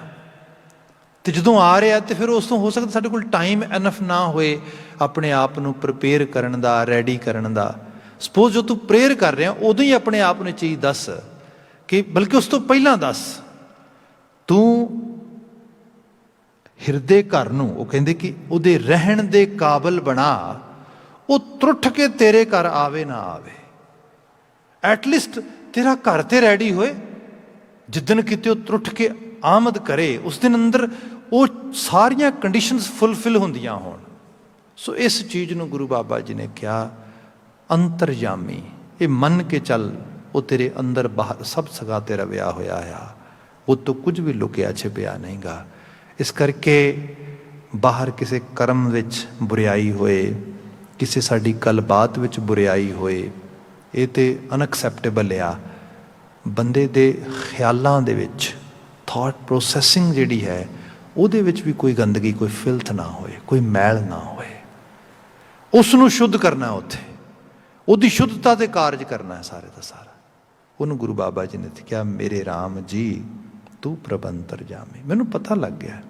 Speaker 1: ਅਤੇ ਜਦੋਂ ਆ ਰਿਹਾ ਅਤੇ ਫਿਰ ਉਸ ਤੋਂ ਹੋ ਸਕਦਾ ਸਾਡੇ ਕੋਲ ਟਾਈਮ ਇਨਫ ਨਾ ਹੋਏ ਆਪਣੇ ਆਪ ਨੂੰ ਪ੍ਰੀਪੇਅਰ ਕਰਨ ਦਾ, ਰੈਡੀ ਕਰਨ ਦਾ। ਸਪੋਜ਼ ਜੋ ਤੂੰ ਪ੍ਰੇਅਰ ਕਰ ਰਿਹਾ ਉਦੋਂ ਹੀ ਆਪਣੇ ਆਪ ਨੂੰ ਚੀਜ਼ ਦੱਸ, ਕਿ ਬਲਕਿ ਉਸ ਤੋਂ ਪਹਿਲਾਂ ਦੱਸ, ਤੂੰ ਹਿਰਦੇ ਘਰ ਨੂੰ, ਉਹ ਕਹਿੰਦੇ ਕਿ ਉਹਦੇ ਰਹਿਣ ਦੇ ਕਾਬਲ ਬਣਾ, ਉਹ ਤਰੁੱਠ ਕੇ ਤੇਰੇ ਘਰ ਆਵੇ ਨਾ ਆਵੇ, ਐਟਲੀਸਟ ਤੇਰਾ ਘਰ ਤੇ ਰੈਡੀ ਹੋਏ। ਜਿੱਦਣ ਕਿਤੇ ਉਹ ਤਰੁੱਠ ਕੇ ਆਮਦ ਕਰੇ ਉਸ ਦਿਨ ਅੰਦਰ ਉਹ ਸਾਰੀਆਂ ਕੰਡੀਸ਼ਨਸ ਫੁੱਲਫਿਲ ਹੁੰਦੀਆਂ ਹੋਣ। ਸੋ ਇਸ ਚੀਜ਼ ਨੂੰ ਗੁਰੂ ਬਾਬਾ ਜੀ ਨੇ ਕਿਹਾ ਅੰਤਰਜਾਮੀ। ਇਹ ਮੰਨ ਕੇ ਚੱਲ ਉਹ ਤੇਰੇ ਅੰਦਰ ਬਾਹਰ ਸਭ ਸਗਾ ਤੇਰਾ ਵਿਆਹ ਹੋਇਆ ਆ, ਉਹ ਤੋਂ ਕੁਝ ਵੀ ਲੁਕਿਆ ਛਿਪਿਆ ਨਹੀਂ ਗਾ। ਇਸ ਕਰਕੇ ਬਾਹਰ ਕਿਸੇ ਕਰਮ ਵਿੱਚ ਬੁਰਿਆਈ ਹੋਏ, ਕਿਸੇ ਸਾਡੀ ਗੱਲਬਾਤ ਵਿੱਚ ਬੁਰਿਆਈ ਹੋਏ, ਇਹ ਤਾਂ ਅਨਐਕਸੈਪਟੇਬਲ ਆ। ਬੰਦੇ ਦੇ ਖਿਆਲਾਂ ਦੇ ਵਿੱਚ, ਥਾਟ ਪ੍ਰੋਸੈਸਿੰਗ ਜਿਹੜੀ ਹੈ ਉਹਦੇ ਵਿੱਚ ਵੀ ਕੋਈ ਗੰਦਗੀ, ਕੋਈ ਫਿਲਥ ਨਾ ਹੋਏ, ਕੋਈ ਮੈਲ ਨਾ ਹੋਏ। ਉਸ ਨੂੰ ਸ਼ੁੱਧ ਕਰਨਾ, ਉੱਥੇ ਉਹਦੀ ਸ਼ੁੱਧਤਾ ਦੇ ਕਾਰਜ ਕਰਨਾ ਹੈ ਸਾਰੇ ਦਾ ਸਾਰਾ। ਉਹਨੂੰ ਗੁਰੂ ਬਾਬਾ ਜੀ ਨੇ ਕਿਹਾ ਮੇਰੇ ਰਾਮ ਜੀ ਤੂੰ ਪ੍ਰਭ ਅੰਤਰਜਾਮੀ। ਮੈਨੂੰ ਪਤਾ ਲੱਗ ਗਿਆ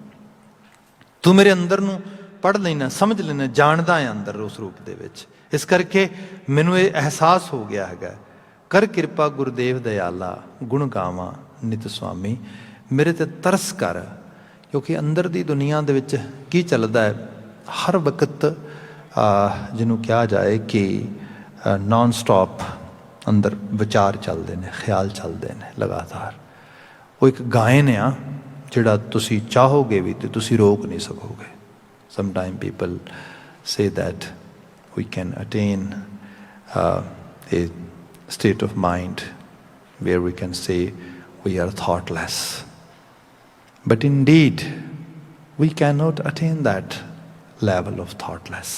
Speaker 1: ਤੂੰ ਮੇਰੇ ਅੰਦਰ ਨੂੰ ਪੜ੍ਹ ਲੈਣਾ, ਸਮਝ ਲੈਣਾ, ਜਾਣਦਾ ਹੈ ਅੰਦਰ ਉਸ ਰੂਪ ਦੇ ਵਿੱਚ। ਇਸ ਕਰਕੇ ਮੈਨੂੰ ਇਹ ਅਹਿਸਾਸ ਹੋ ਗਿਆ ਹੈਗਾ, ਕਰ ਕਿਰਪਾ ਗੁਰਦੇਵ ਦਇਆਲਾ, ਗੁਣ ਗਾਵਾਂ ਨਿਤ ਸੁਆਮੀ। ਮੇਰੇ ਤੇ ਤਰਸ ਕਰ, क्योंकि अंदर दी दुनिया दे विच की चलदा है, हर वक्त जिन्हों कहा जाए कि नॉन स्टॉप अंदर विचार चलते हैं, ख्याल चलते हैं लगातार। वो एक गायन आ जिहड़ा तुसी चाहोगे भी तो तुसी रोक नहीं सकोगे। Sometime people say that we can attain a state of mind where we can say we are thoughtless. But indeed, we cannot attain that level of thoughtless.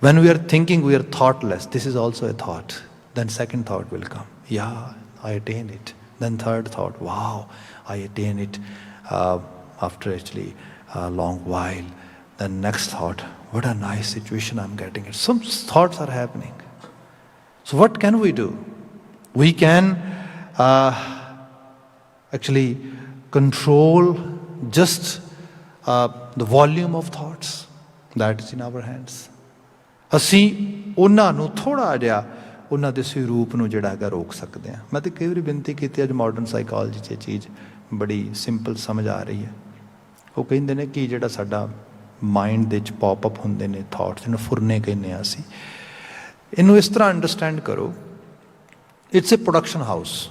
Speaker 1: When we are thinking we are thoughtless, this is also a thought. Then second thought will come. Yeah, I attain it. Then third thought, wow, I attain it after actually a long while. Then next thought, what a nice situation I'm getting it. Some thoughts are happening. So what can we do? We can actually control just the volume of thoughts that is in our hands. ਅਸੀਂ ਉਹਨਾਂ ਨੂੰ ਥੋੜ੍ਹਾ ਜਿਹਾ ਉਹਨਾਂ ਦੇ ਸਰੂਪ ਨੂੰ ਜਿਹੜਾ ਹੈਗਾ ਰੋਕ ਸਕਦੇ ਹਾਂ। ਮੈਂ ਤਾਂ ਕਈ ਵਾਰੀ ਬੇਨਤੀ ਕੀਤੀ, ਅੱਜ ਮਾਡਰਨ ਸਾਈਕੋਲੋਜੀ 'ਚ ਇਹ ਚੀਜ਼ ਬੜੀ ਸਿੰਪਲ ਸਮਝ ਆ ਰਹੀ ਹੈ। ਉਹ ਕਹਿੰਦੇ ਨੇ ਕਿ ਜਿਹੜਾ ਸਾਡਾ ਮਾਈਂਡ ਦੇ ਵਿੱਚ ਪੌਪ ਅਪ ਹੁੰਦੇ ਨੇ ਥਾਟਸ, ਜਿਹਨੂੰ ਫੁਰਨੇ ਕਹਿੰਦੇ ਹਾਂ ਅਸੀਂ, ਇਹਨੂੰ ਇਸ ਤਰ੍ਹਾਂ ਅੰਡਰਸਟੈਂਡ ਕਰੋ, ਇਟਸ ਏ ਪ੍ਰੋਡਕਸ਼ਨ ਹਾਊਸ।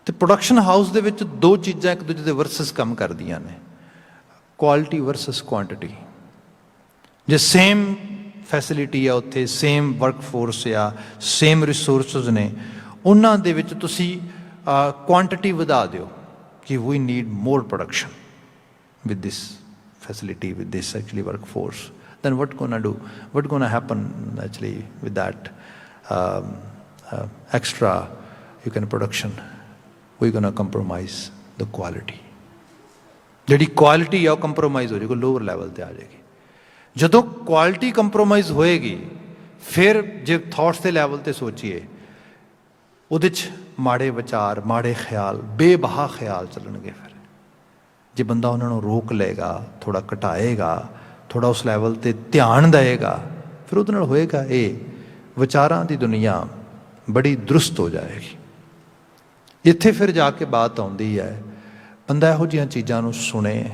Speaker 1: ਅਤੇ ਪ੍ਰੋਡਕਸ਼ਨ ਹਾਊਸ ਦੇ ਵਿੱਚ ਦੋ ਚੀਜ਼ਾਂ ਇੱਕ ਦੂਜੇ ਦੇ ਵਰਸਸ ਕੰਮ ਕਰਦੀਆਂ ਨੇ, ਕੁਆਲਿਟੀ ਵਰਸਸ ਕੁਆਂਟਿਟੀ। ਜੇ ਸੇਮ ਫੈਸਿਲਿਟੀ ਆ ਉੱਥੇ, ਸੇਮ ਵਰਕਫੋਰਸ ਆ, ਸੇਮ ਰਿਸੋਰਸਿਸ ਨੇ, ਉਹਨਾਂ ਦੇ ਵਿੱਚ ਤੁਸੀਂ ਕੁਆਂਟਿਟੀ ਵਧਾ ਦਿਓ ਕਿ we need more production with this facility, with this actually workforce, then what gonna do? What gonna happen actually with that extra you can production? We're gonna compromise the quality. ਜਿਹੜੀ quality ਆ ਉਹ compromise ਹੋ ਜਾਏਗੀ, lower level ਤੇ ਆ ਜਾਏਗੀ। ਜਦੋਂ quality compromise ਹੋਏਗੀ, ਫਿਰ ਜੇ ਥਾਟਸ ਦੇ ਲੈਵਲ ਤੇ ਸੋਚੀਏ, ਉਹਦੇ 'ਚ ਮਾੜੇ ਵਿਚਾਰ, ਮਾੜੇ ਖਿਆਲ, ਬੇਬਹਾ ਖਿਆਲ ਚੱਲਣਗੇ। ਫਿਰ ਜੇ ਬੰਦਾ ਉਹਨਾਂ ਨੂੰ ਰੋਕ ਲਏਗਾ, ਥੋੜ੍ਹਾ ਘਟਾਏਗਾ, ਥੋੜ੍ਹਾ ਉਸ ਲੈਵਲ 'ਤੇ ਧਿਆਨ ਦੇਏਗਾ, ਫਿਰ ਉਹਦੇ ਨਾਲ ਹੋਏਗਾ ਇਹ ਵਿਚਾਰਾਂ ਦੀ ਦੁਨੀਆ ਬੜੀ ਦਰੁਸਤ ਹੋ ਜਾਏਗੀ। ਇੱਥੇ ਫਿਰ ਜਾ ਕੇ ਬਾਤ ਆਉਂਦੀ ਹੈ, ਬੰਦਾ ਇਹੋ ਜਿਹੀਆਂ ਚੀਜ਼ਾਂ ਨੂੰ ਸੁਣੇ,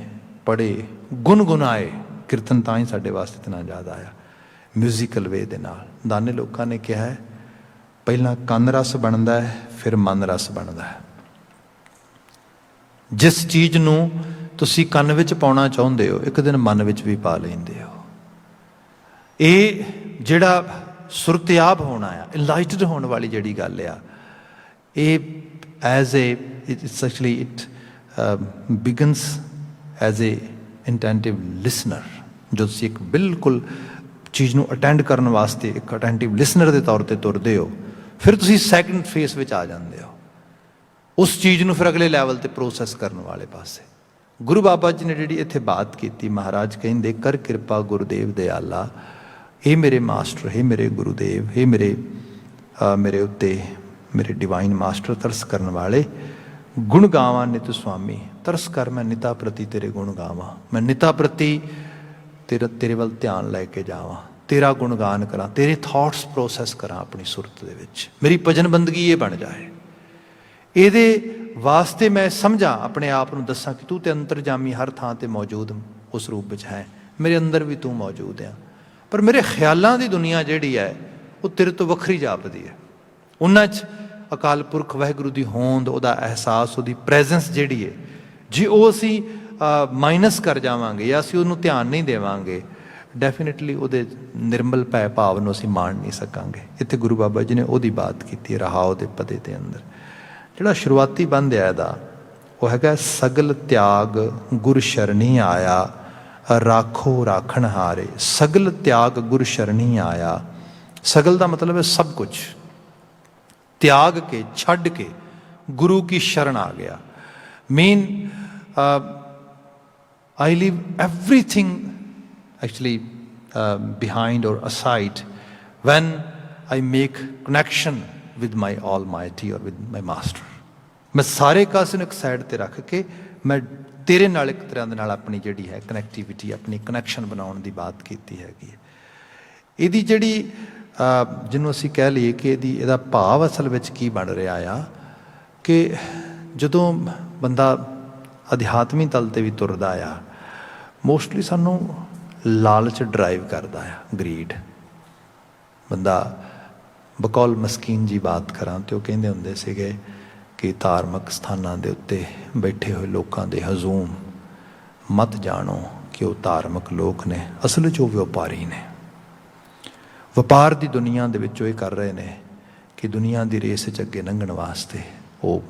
Speaker 1: ਪੜ੍ਹੇ, ਗੁਣਗੁਣਾਏ। ਕੀਰਤਨ ਤਾਂ ਹੀ ਸਾਡੇ ਵਾਸਤੇ ਇਤਨਾ ਜ਼ਿਆਦਾ ਆ, ਮਿਊਜ਼ੀਕਲ ਵੇ ਦੇ ਨਾਲ। ਦਾਨੇ ਲੋਕਾਂ ਨੇ ਕਿਹਾ ਹੈ, ਪਹਿਲਾਂ ਕੰਨ ਰਸ ਬਣਦਾ ਹੈ, ਫਿਰ ਮਨ ਰਸ ਬਣਦਾ ਹੈ। ਜਿਸ ਚੀਜ਼ ਨੂੰ ਤੁਸੀਂ ਕੰਨ ਵਿੱਚ ਪਾਉਣਾ ਚਾਹੁੰਦੇ ਹੋ, ਇੱਕ ਦਿਨ ਮਨ ਵਿੱਚ ਵੀ ਪਾ ਲੈਂਦੇ ਹੋ। ਇਹ ਜਿਹੜਾ ਸੁਰਤਿਆਬ ਹੋਣਾ ਆ, ਇਨਲਾਈਟਡ ਹੋਣ ਵਾਲੀ ਜਿਹੜੀ ਗੱਲ ਆ, ਇਹ as a it's actually it begins as a attentive listener. ਜੋ ਤੁਸੀਂ ਇੱਕ ਬਿਲਕੁਲ ਚੀਜ਼ ਨੂੰ ਅਟੈਂਡ ਕਰਨ ਵਾਸਤੇ ਇੱਕ ਅਟੈਂਟਿਵ ਲਿਸਨਰ ਦੇ ਤੌਰ 'ਤੇ ਤੁਰਦੇ ਹੋ, ਫਿਰ ਤੁਸੀਂ ਸੈਕਿੰਡ ਫੇਸ ਵਿੱਚ ਆ ਜਾਂਦੇ ਹੋ, ਉਸ ਚੀਜ਼ ਨੂੰ ਫਿਰ ਅਗਲੇ ਲੈਵਲ 'ਤੇ ਪ੍ਰੋਸੈਸ ਕਰਨ ਵਾਲੇ ਪਾਸੇ। ਗੁਰੂ ਬਾਬਾ ਜੀ ਨੇ ਜਿਹੜੀ ਇੱਥੇ ਬਾਤ ਕੀਤੀ, ਮਹਾਰਾਜ ਕਹਿੰਦੇ, ਕਰ ਕਿਰਪਾ ਗੁਰੂਦੇਵ ਦਿਆਲਾ, ਇਹ ਮੇਰੇ ਮਾਸਟਰ, ਇਹ ਮੇਰੇ ਗੁਰੂਦੇਵ, ਇਹ ਮੇਰੇ ਉੱਤੇ ਮੇਰੇ ਡਿਵਾਈਨ ਮਾਸਟਰ, ਤਰਸ ਕਰਨ ਵਾਲੇ, ਗੁਣ ਗਾਵਾਂ ਨਿਤ ਸੁਆਮੀ। ਤਰਸ ਕਰ, ਮੈਂ ਨਿਤਾ ਪ੍ਰਤੀ ਤੇਰੇ ਗੁਣ ਗਾਵਾਂ, ਮੈਂ ਨਿਤਾ ਪ੍ਰਤੀ ਤੇਰੇ ਵੱਲ ਧਿਆਨ ਲੈ ਕੇ ਜਾਵਾਂ, ਤੇਰਾ ਗੁਣਗਾਨ ਕਰਾਂ, ਤੇਰੇ ਥਾਟਸ ਪ੍ਰੋਸੈਸ ਕਰਾਂ ਆਪਣੀ ਸੁਰਤ ਦੇ ਵਿੱਚ, ਮੇਰੀ ਭਜਨ ਬੰਦਗੀ ਇਹ ਬਣ ਜਾਏ। ਇਹਦੇ ਵਾਸਤੇ ਮੈਂ ਸਮਝਾਂ, ਆਪਣੇ ਆਪ ਨੂੰ ਦੱਸਾਂ ਕਿ ਤੂੰ ਤੇ ਅੰਤਰਜਾਮੀ, ਹਰ ਥਾਂ 'ਤੇ ਮੌਜੂਦ ਉਸ ਰੂਪ ਵਿੱਚ ਹੈ, ਮੇਰੇ ਅੰਦਰ ਵੀ ਤੂੰ ਮੌਜੂਦ ਆ। ਪਰ ਮੇਰੇ ਖਿਆਲਾਂ ਦੀ ਦੁਨੀਆ ਜਿਹੜੀ ਹੈ ਉਹ ਤੇਰੇ ਤੋਂ ਵੱਖਰੀ ਜਾਪਦੀ ਹੈ। ਉਹਨਾਂ 'ਚ ਅਕਾਲ ਪੁਰਖ ਵਾਹਿਗੁਰੂ ਦੀ ਹੋਂਦ, ਉਹਦਾ ਅਹਿਸਾਸ, ਉਹਦੀ ਪ੍ਰੈਜ਼ੈਂਸ ਜਿਹੜੀ ਹੈ, ਜੇ ਉਹ ਅਸੀਂ ਮਾਈਨਸ ਕਰ ਜਾਵਾਂਗੇ ਜਾਂ ਅਸੀਂ ਉਹਨੂੰ ਧਿਆਨ ਨਹੀਂ ਦੇਵਾਂਗੇ, ਡੈਫੀਨੇਟਲੀ ਉਹਦੇ ਨਿਰਮਲ ਭੈ ਭਾਵ ਨੂੰ ਅਸੀਂ ਮਾਣ ਨਹੀਂ ਸਕਾਂਗੇ। ਇੱਥੇ ਗੁਰੂ ਬਾਬਾ ਜੀ ਨੇ ਉਹਦੀ ਬਾਤ ਕੀਤੀ ਰਹਾਓ ਦੇ ਪਦੇ ਦੇ ਅੰਦਰ। ਜਿਹੜਾ ਸ਼ੁਰੂਆਤੀ ਬੰਦ ਹੈ ਇਹਦਾ, ਉਹ ਹੈਗਾ ਸਗਲ ਤਿਆਗ ਗੁਰ ਸ਼ਰਣੀ ਆਇਆ, ਰਾਖੋ ਰਾਖਣ ਹਾਰੇ। ਸਗਲ ਤਿਆਗ ਗੁਰ ਸ਼ਰਣੀ ਆਇਆ। ਸਗਲ ਦਾ ਮਤਲਬ ਹੈ ਸਭ ਕੁਛ ਤਿਆਗ ਕੇ, ਛੱਡ ਕੇ ਗੁਰੂ ਕੀ ਸ਼ਰਨ ਆ ਗਿਆ। Main I leave everything actually behind or aside when I make connection with my Almighty or with my Master. ਮੈਂ ਸਾਰੇ ਕਾਸੇ ਨੂੰ ਇੱਕ ਸਾਈਡ 'ਤੇ ਰੱਖ ਕੇ ਮੈਂ ਤੇਰੇ ਨਾਲ ਇੱਕ ਤਰ੍ਹਾਂ ਦੇ ਨਾਲ ਆਪਣੀ ਜਿਹੜੀ ਹੈ ਕਨੈਕਟੀਵਿਟੀ, ਆਪਣੀ ਕਨੈਕਸ਼ਨ ਬਣਾਉਣ ਦੀ ਬਾਤ ਕੀਤੀ ਹੈਗੀ ਹੈ। ਇਹਦੀ ਜਿਹੜੀ ਜਿਹਨੂੰ ਅਸੀਂ ਕਹਿ ਲਈਏ ਕਿ ਇਹਦਾ ਭਾਵ ਅਸਲ ਵਿੱਚ ਕੀ ਬਣ ਰਿਹਾ ਆ, ਕਿ ਜਦੋਂ ਬੰਦਾ ਅਧਿਆਤਮੀ ਤਲ ਤੇ ਵੀ ਤੁਰਦਾ ਆ, ਮੋਸਟਲੀ ਸਾਨੂੰ ਲਾਲਚ ਡਰਾਈਵ ਕਰਦਾ ਆ, ਗਰੀਡ। ਬੰਦਾ ਬਕੌਲ ਮਸਕੀਨ ਜੀ ਬਾਤ ਕਰਾਂ ਤੇ ਉਹ ਕਹਿੰਦੇ ਹੁੰਦੇ ਸੀਗੇ ਕਿ ਧਾਰਮਿਕ ਸਥਾਨਾਂ ਦੇ ਉੱਤੇ ਬੈਠੇ ਹੋਏ ਲੋਕਾਂ ਦੇ ਹਜ਼ੂਮ ਮਤ ਜਾਣੋ ਕਿ ਉਹ ਧਾਰਮਿਕ ਲੋਕ ਨੇ, ਅਸਲ ਵਿੱਚ ਉਹ ਵਪਾਰੀ ਨੇ। ਵਪਾਰ ਦੀ ਦੁਨੀਆ ਦੇ ਵਿੱਚ ਉਹ ਇਹ ਕਰ ਰਹੇ ਨੇ ਕਿ ਦੁਨੀਆ ਦੀ ਰੇਸ ਵਿੱਚ ਅੱਗੇ ਲੰਘਣ ਵਾਸਤੇ ਉਹ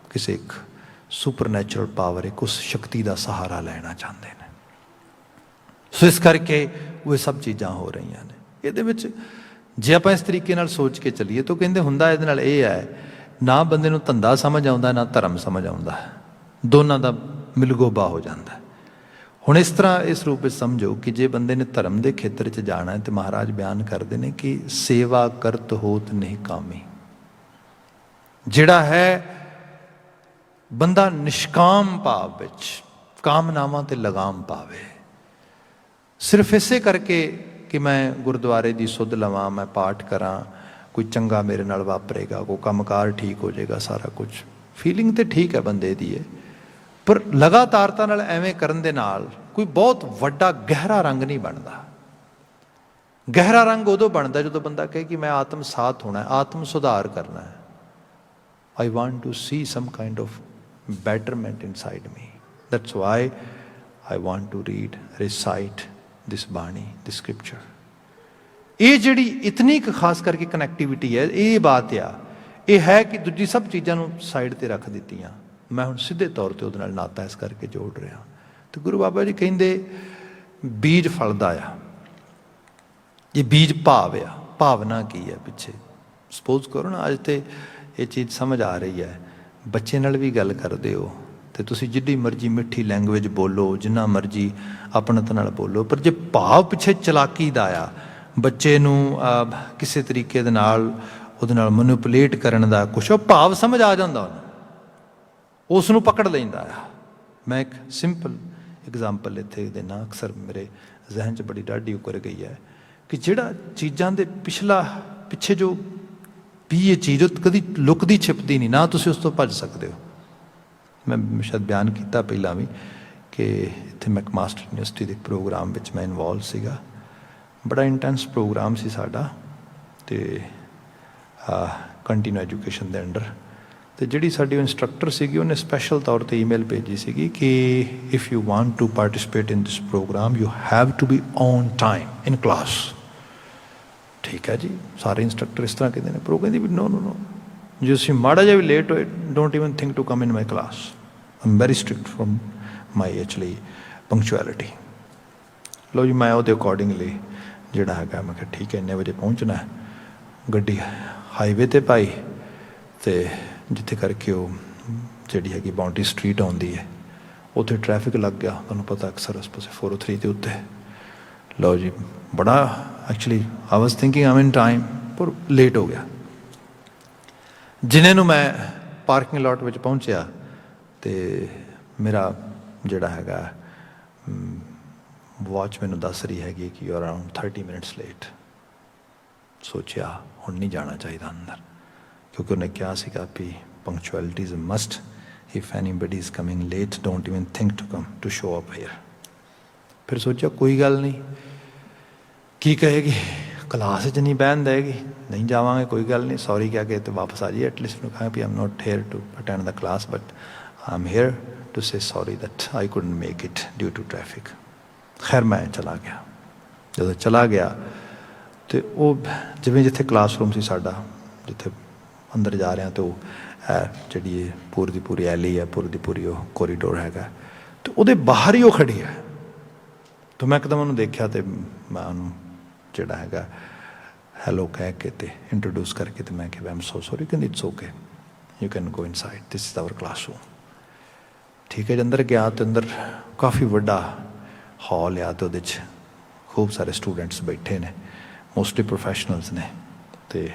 Speaker 1: ਕਿਸੇ ਇੱਕ ਸੁਪਰਨੈਚੁਰਲ ਪਾਵਰ, ਇੱਕ ਉਸ ਸ਼ਕਤੀ ਦਾ ਸਹਾਰਾ ਲੈਣਾ ਚਾਹੁੰਦੇ ਨੇ। ਸੋ ਇਸ ਕਰਕੇ ਉਹ ਇਹ ਸਭ ਚੀਜ਼ਾਂ ਹੋ ਰਹੀਆਂ ਨੇ। ਇਹਦੇ ਵਿੱਚ ਜੇ ਆਪਾਂ ਇਸ ਤਰੀਕੇ ਨਾਲ ਸੋਚ ਕੇ ਚੱਲੀਏ ਤਾਂ ਕਹਿੰਦੇ ਹੁੰਦਾ ਇਹਦੇ ਨਾਲ ਇਹ ਹੈ, ਨਾ ਬੰਦੇ ਨੂੰ ਧੰਦਾ ਸਮਝ ਆਉਂਦਾ, ਨਾ ਧਰਮ ਸਮਝ ਆਉਂਦਾ, ਦੋਨਾਂ ਦਾ ਮਿਲਗੋਬਾ ਹੋ ਜਾਂਦਾ। ਹੁਣ ਇਸ ਤਰ੍ਹਾਂ ਇਸ ਰੂਪ ਵਿੱਚ ਸਮਝੋ ਕਿ ਜੇ ਬੰਦੇ ਨੇ ਧਰਮ ਦੇ ਖੇਤਰ 'ਚ ਜਾਣਾ ਹੈ, ਤੇ ਮਹਾਰਾਜ ਬਿਆਨ ਕਰਦੇ ਨੇ ਕਿ ਸੇਵਾ ਕਰਤ ਹੋਤ ਨਹੀਂ ਕਾਮੀ। ਜਿਹੜਾ ਹੈ ਬੰਦਾ ਨਿਸ਼ਕਾਮ ਭਾਵ ਵਿੱਚ ਕਾਮਨਾਵਾਂ ਤੇ ਲਗਾਮ ਪਾਵੇ, ਸਿਰਫ ਇਸੇ ਕਰਕੇ ਕਿ ਮੈਂ ਗੁਰਦੁਆਰੇ ਦੀ ਸੁੱਧ ਲਵਾਂ, ਮੈਂ ਪਾਠ ਕਰਾਂ, ਕੋਈ ਚੰਗਾ ਮੇਰੇ ਨਾਲ ਵਾਪਰੇਗਾ, ਕੋਈ ਕੰਮਕਾਰ ਠੀਕ ਹੋ ਜਾਏਗਾ, ਸਾਰਾ ਕੁਝ ਫੀਲਿੰਗ ਤੇ ਠੀਕ ਹੈ ਬੰਦੇ ਦੀ ਹੈ, ਪਰ ਲਗਾਤਾਰਤਾ ਨਾਲ ਐਵੇਂ ਕਰਨ ਦੇ ਨਾਲ ਕੋਈ ਬਹੁਤ ਵੱਡਾ ਗਹਿਰਾ ਰੰਗ ਨਹੀਂ ਬਣਦਾ। ਗਹਿਰਾ ਰੰਗ ਉਦੋਂ ਬਣਦਾ ਜਦੋਂ ਬੰਦਾ ਕਹੇ ਕਿ ਮੈਂ ਆਤਮ ਸਾਥ ਹੋਣਾ ਹੈ, ਆਤਮ ਸੁਧਾਰ ਕਰਨਾ ਹੈ। I want to see some kind of betterment inside me. That's why I want to read, recite this Bani, this scripture. ਇਹ ਜਿਹੜੀ ਇਤਨੀ ਕੁ ਖਾਸ ਕਰਕੇ ਕਨੈਕਟੀਵਿਟੀ ਹੈ, ਇਹ ਬਾਤ ਆ, ਇਹ ਹੈ ਕਿ ਦੂਜੀ ਸਭ ਚੀਜ਼ਾਂ ਨੂੰ ਸਾਈਡ ਤੇ ਰੱਖ ਦਿੱਤੀਆਂ। ਮੈਂ ਹੁਣ ਸਿੱਧੇ ਤੌਰ ਤੇ ਉਹਦੇ ਨਾਲ ਨਾਤਾ ਇਸ ਕਰਕੇ ਜੋੜ ਰਿਹਾ। ਤੇ ਗੁਰੂ ਬਾਬਾ ਜੀ ਕਹਿੰਦੇ ਬੀਜ ਫਲਦਾ ਆ, ਇਹ ਬੀਜ ਭਾਵ ਆ। ਭਾਵਨਾ ਕੀ ਹੈ ਪਿੱਛੇ? ਸਪੋਜ਼ ਕਰੋ ਨਾ ਅੱਜ ਤੇ ਇਹ ਚੀਜ਼ ਸਮਝ ਆ ਰਹੀ ਹੈ, ਬੱਚੇ ਨਾਲ ਵੀ ਗੱਲ ਕਰਦੇ ਹੋ ਤੇ ਤੁਸੀਂ ਜਿੱਡੀ ਮਰਜ਼ੀ ਮਿੱਠੀ ਲੈਂਗੁਏਜ ਬੋਲੋ, ਜਿੰਨਾ ਮਰਜ਼ੀ ਆਪਣਤ ਨਾਲ ਬੋਲੋ, ਪਰ ਜੇ ਭਾਵ ਪਿੱਛੇ ਚਲਾਕੀ ਦਾ ਆ, ਬੱਚੇ ਨੂੰ ਕਿਸੇ ਤਰੀਕੇ ਦੇ ਨਾਲ ਉਹਦੇ ਨਾਲ ਮੈਨੀਪੂਲੇਟ ਕਰਨ ਦਾ ਕੁਛ, ਉਹ ਭਾਵ ਸਮਝ ਆ ਜਾਂਦਾ ਉਹਨੂੰ, ਉਸ ਨੂੰ ਪਕੜ ਲੈਂਦਾ ਆ। ਮੈਂ ਇੱਕ ਸਿੰਪਲ ਐਗਜ਼ਾਮਪਲ ਇੱਥੇ ਦੇਣਾ, ਅਕਸਰ ਮੇਰੇ ਜ਼ਹਿਨ 'ਚ ਬੜੀ ਡਾਢੀ ਉਕਰ ਗਈ ਹੈ ਕਿ ਜਿਹੜਾ ਚੀਜ਼ਾਂ ਦੇ ਪਿੱਛੇ ਜੋ ਵੀ ਇਹ ਚੀਜ਼ ਕਦੀ ਲੁਕਦੀ ਛਿਪਦੀ ਨਹੀਂ, ਨਾ ਤੁਸੀਂ ਉਸ ਤੋਂ ਭੱਜ ਸਕਦੇ ਹੋ। ਮੈਂ ਸ਼ਾਇਦ ਬਿਆਨ ਕੀਤਾ ਪਹਿਲਾਂ ਵੀ ਕਿ ਇੱਥੇ ਮੈਂ ਇੱਕ ਮਾਸਟਰ ਯੂਨੀਵਰਸਿਟੀ ਦੇ ਪ੍ਰੋਗਰਾਮ ਵਿੱਚ ਮੈਂ ਇਨਵੋਲਵ ਸੀਗਾ, ਬੜਾ ਇੰਟੈਂਸ ਪ੍ਰੋਗਰਾਮ ਸੀ ਸਾਡਾ, ਅਤੇ ਕੰਟੀਨਿਊ ਐਜੂਕੇਸ਼ਨ ਦੇ ਅੰਡਰ। ਅਤੇ ਜਿਹੜੀ ਸਾਡੀ ਇੰਸਟਰਕਟਰ ਸੀਗੀ ਉਹਨੇ ਸਪੈਸ਼ਲ ਤੌਰ 'ਤੇ ਈਮੇਲ ਭੇਜੀ ਸੀਗੀ ਕਿ if you want to participate in this programme you have to be on time in class. ਠੀਕ ਹੈ ਜੀ, ਸਾਰੇ ਇੰਸਟਰਕਟਰ ਇਸ ਤਰ੍ਹਾਂ ਕਹਿੰਦੇ ਨੇ, ਪਰ ਉਹ ਕਹਿੰਦੀ ਵੀ ਨੋ ਨੋ ਨੋ, ਜੇ ਤੁਸੀਂ ਮਾੜਾ ਜਿਹਾ ਵੀ ਲੇਟ ਹੋਏ, don't even think to come in my class. I am very strict from my actually punctuality. ਲਓ ਜੀ, ਮੈਂ ਉਹਦੇ ਅਕੋਰਡਿੰਗਲੀ ਜਿਹੜਾ ਹੈਗਾ, ਮੈਂ ਕਿਹਾ ਠੀਕ ਹੈ ਇੰਨੇ ਵਜੇ ਪਹੁੰਚਣਾ। ਗੱਡੀ ਹਾਈਵੇ 'ਤੇ ਪਾਈ ਅਤੇ ਜਿੱਥੇ ਕਰਕੇ ਉਹ ਜਿਹੜੀ ਹੈਗੀ ਬਾਉਂਡਰੀ ਸਟਰੀਟ ਆਉਂਦੀ ਹੈ, ਉੱਥੇ ਟ੍ਰੈਫਿਕ ਲੱਗ ਗਿਆ। ਤੁਹਾਨੂੰ ਪਤਾ ਅਕਸਰ ਉਸ ਪਾਸੇ 403 ਦੇ ਉੱਤੇ। ਲਓ ਜੀ, ਬੜਾ actually I was thinking Aam in time, ਪਰ ਲੇਟ ਹੋ ਗਿਆ। ਜਿਨ੍ਹਾਂ ਨੂੰ ਮੈਂ ਪਾਰਕਿੰਗ ਲਾਟ ਵਿੱਚ ਪਹੁੰਚਿਆ ਅਤੇ ਮੇਰਾ ਜਿਹੜਾ ਹੈਗਾ ਵਾਚ ਮੈਨੂੰ ਦੱਸ ਰਹੀ ਹੈਗੀ ਕਿ you are around 30 minutes late. ਸੋਚਿਆ ਹੁਣ ਨਹੀਂ ਜਾਣਾ ਚਾਹੀਦਾ ਅੰਦਰ, ਕਿਉਂਕਿ ਉਹਨੇ ਕਿਹਾ ਸੀਗਾ ਵੀ punctuality is a must, if anybody is coming late don't even think to come to show up here. ਫਿਰ ਸੋਚਿਆ ਕੋਈ ਗੱਲ ਨਹੀਂ, ਕੀ ਕਹੇਗੀ, ਕਲਾਸ 'ਚ ਨਹੀਂ ਬਹਿਣ ਦੇਗੀ, ਨਹੀਂ ਜਾਵਾਂਗੇ, ਕੋਈ ਗੱਲ ਨਹੀਂ, ਸੌਰੀ ਕਹਿ ਕੇ ਤੇ ਵਾਪਸ ਆ ਜਾਈਏ। ਐਟਲੀਸਟ ਨੂੰ ਕਹਾਂ ਵੀ I am not here to attend the class, but I am here to say sorry that I couldn't make it due to traffic. ਖੈਰ ਮੈਂ ਚਲਾ ਗਿਆ। ਜਦੋਂ ਚਲਾ ਗਿਆ ਅਤੇ ਉਹ ਜਿਵੇਂ ਜਿੱਥੇ ਕਲਾਸਰੂਮ ਸੀ ਸਾਡਾ, ਜਿੱਥੇ ਅੰਦਰ ਜਾ ਰਿਹਾ, ਅਤੇ ਉਹ ਹੈ ਜਿਹੜੀ ਇਹ ਪੂਰੀ ਦੀ ਪੂਰੀ ਐਲੀ ਹੈ, ਪੂਰੀ ਦੀ ਪੂਰੀ ਉਹ ਕੋਰੀਡੋਰ ਹੈਗਾ, ਅਤੇ ਉਹਦੇ ਬਾਹਰ ਹੀ ਉਹ ਖੜੀ ਹੈ। ਤਾਂ ਮੈਂ ਇੱਕਦਮ ਉਹਨੂੰ ਦੇਖਿਆ ਅਤੇ ਮੈਂ ਉਹਨੂੰ ਜਿਹੜਾ ਹੈਗਾ ਹੈਲੋ ਕਹਿ ਕੇ ਅਤੇ ਇੰਟਰੋਡਿਊਸ ਕਰਕੇ, ਅਤੇ ਮੈਂ ਕਿਹਾ ਆਈ ਐਮ ਸੋ ਸੌਰੀ। ਕਹਿੰਦੀ it's okay, you can go inside, this is our classroom. ਠੀਕ ਹੈ ਜੀ, ਅੰਦਰ ਗਿਆ ਅਤੇ ਅੰਦਰ ਕਾਫੀ ਵੱਡਾ ਹਾਲ ਆ, ਅਤੇ ਉਹਦੇ 'ਚ ਖੂਬ ਸਾਰੇ ਸਟੂਡੈਂਟਸ ਬੈਠੇ ਨੇ, ਮੋਸਟਲੀ ਪ੍ਰੋਫੈਸ਼ਨਲਸ ਨੇ, ਅਤੇ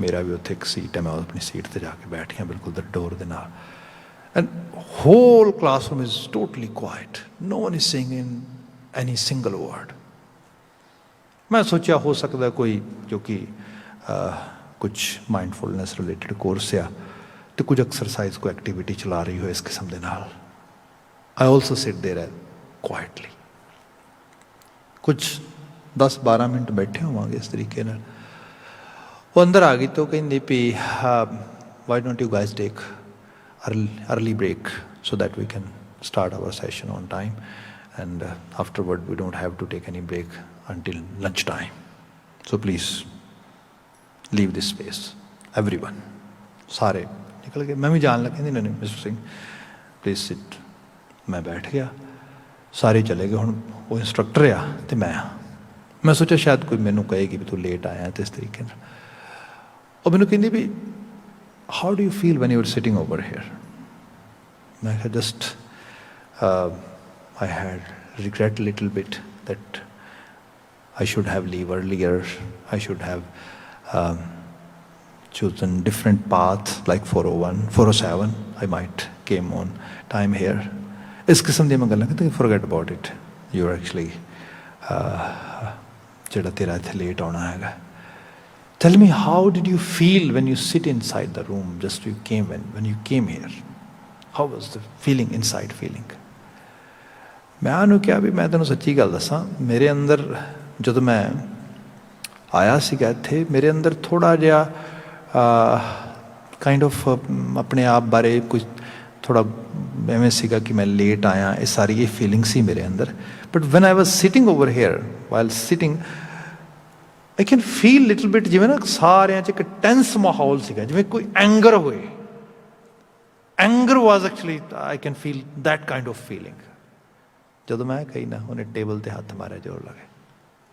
Speaker 1: ਮੇਰਾ ਵੀ ਉੱਥੇ ਇੱਕ ਸੀਟ ਹੈ, ਮੈਂ ਆਪਣੀ ਸੀਟ 'ਤੇ ਜਾ ਕੇ ਬੈਠ ਗਿਆ ਬਿਲਕੁਲ ਡੋਰ ਦੇ ਨਾਲ। And whole classroom is totally quiet, no one is saying in any single word. ਮੈਂ ਸੋਚਿਆ ਹੋ ਸਕਦਾ ਕੋਈ ਜੋ ਕਿ ਕੁਛ ਮਾਈਂਡਫੁਲਨੈਸ ਰਿਲੇਟਡ ਕੋਰਸ ਆ, ਅਤੇ ਕੁਝ ਐਕਸਰਸਾਈਜ਼ ਕੋਈ ਐਕਟੀਵਿਟੀ ਚਲਾ ਰਹੀ ਹੋਏ ਇਸ ਕਿਸਮ ਦੇ ਨਾਲ। I also sit there quietly. ਕੁਛ 10-12 ਮਿੰਟ ਬੈਠੇ ਹੋਵਾਂਗੇ ਇਸ ਤਰੀਕੇ ਨਾਲ। ਉਹ ਅੰਦਰ ਆ ਗਈ ਤਾਂ ਉਹ ਕਹਿੰਦੀ ਵੀ why don't you guys take early break so that we can start our session on time, and afterward we don't have to take any break until lunch time, so please leave this space everyone। ਸਾਰੇ ਨਿਕਲ ਗਏ। ਮੈਂ ਵੀ ਜਾਣ ਲੱਗਾ, ਕਹਿੰਦੀ ਨਹੀਂ mister Singh please ਸਿਟ। ਮੈਂ ਬੈਠ ਗਿਆ, ਸਾਰੇ ਚਲੇ ਗਏ। ਹੁਣ ਉਹ ਇੰਸਟਰਕਟਰ ਆ ਅਤੇ ਮੈਂ ਹਾਂ। ਮੈਂ ਸੋਚਿਆ ਸ਼ਾਇਦ ਕੋਈ ਮੈਨੂੰ ਕਹੇਗੀ ਵੀ ਤੂੰ ਲੇਟ ਆਇਆ ਅਤੇ ਇਸ ਤਰੀਕੇ ਨਾਲ। ਉਹ ਮੈਨੂੰ ਕਹਿੰਦੀ ਵੀ how do you feel when you are sitting over here. ਮੈਂ ਕਿਹਾ just I had regret a little bit that I should have leave earlier. I should have chosen different path like 401, 407. I might came on time here. ਇਸ ਕਿਸਮ ਦੀਆਂ ਮੈਂ ਗੱਲਾਂ ਕਿ forget about it. You're actually ਜਿਹੜਾ ਤੇਰਾ ਇੱਥੇ late ਆਉਣਾ ਹੈਗਾ। Tell me, how did you feel when you sit inside the room just you came when you came here? How was the feeling inside feeling? ਮੈਂ ਉਹਨੂੰ ਕਿਹਾ ਵੀ ਮੈਂ ਤੈਨੂੰ ਸੱਚੀ ਗੱਲ ਦੱਸਾਂ, ਮੇਰੇ ਅੰਦਰ ਜਦੋਂ ਮੈਂ ਆਇਆ ਸੀਗਾ ਇੱਥੇ, ਮੇਰੇ ਅੰਦਰ ਥੋੜ੍ਹਾ ਜਿਹਾ ਕਾਈਂਡ ਆਫ ਆਪਣੇ ਆਪ ਬਾਰੇ ਕੁਝ ਥੋੜ੍ਹਾ ਐਵੇਂ ਸੀਗਾ ਕਿ ਮੈਂ ਲੇਟ ਆਇਆ। ਇਹ ਸਾਰੀ ਇਹ ਫੀਲਿੰਗ ਸੀ ਮੇਰੇ ਅੰਦਰ। But van I was sitting over hair while sitting I can feel little bit, ਜਿਵੇਂ ਨਾ ਸਾਰਿਆਂ 'ਚ ਇੱਕ ਟੈਂਸ ਮਾਹੌਲ ਸੀਗਾ, ਜਿਵੇਂ ਕੋਈ ਐਂਗਰ ਹੋਏ। Anger was actually I can feel that kind of feeling. ਜਦੋਂ ਮੈਂ ਕਹੀ ਨਾ, ਉਹਨੇ ਟੇਬਲ 'ਤੇ ਹੱਥ ਮਾਰਿਆ ਜ਼ੋਰ ਲਾ ਕੇ,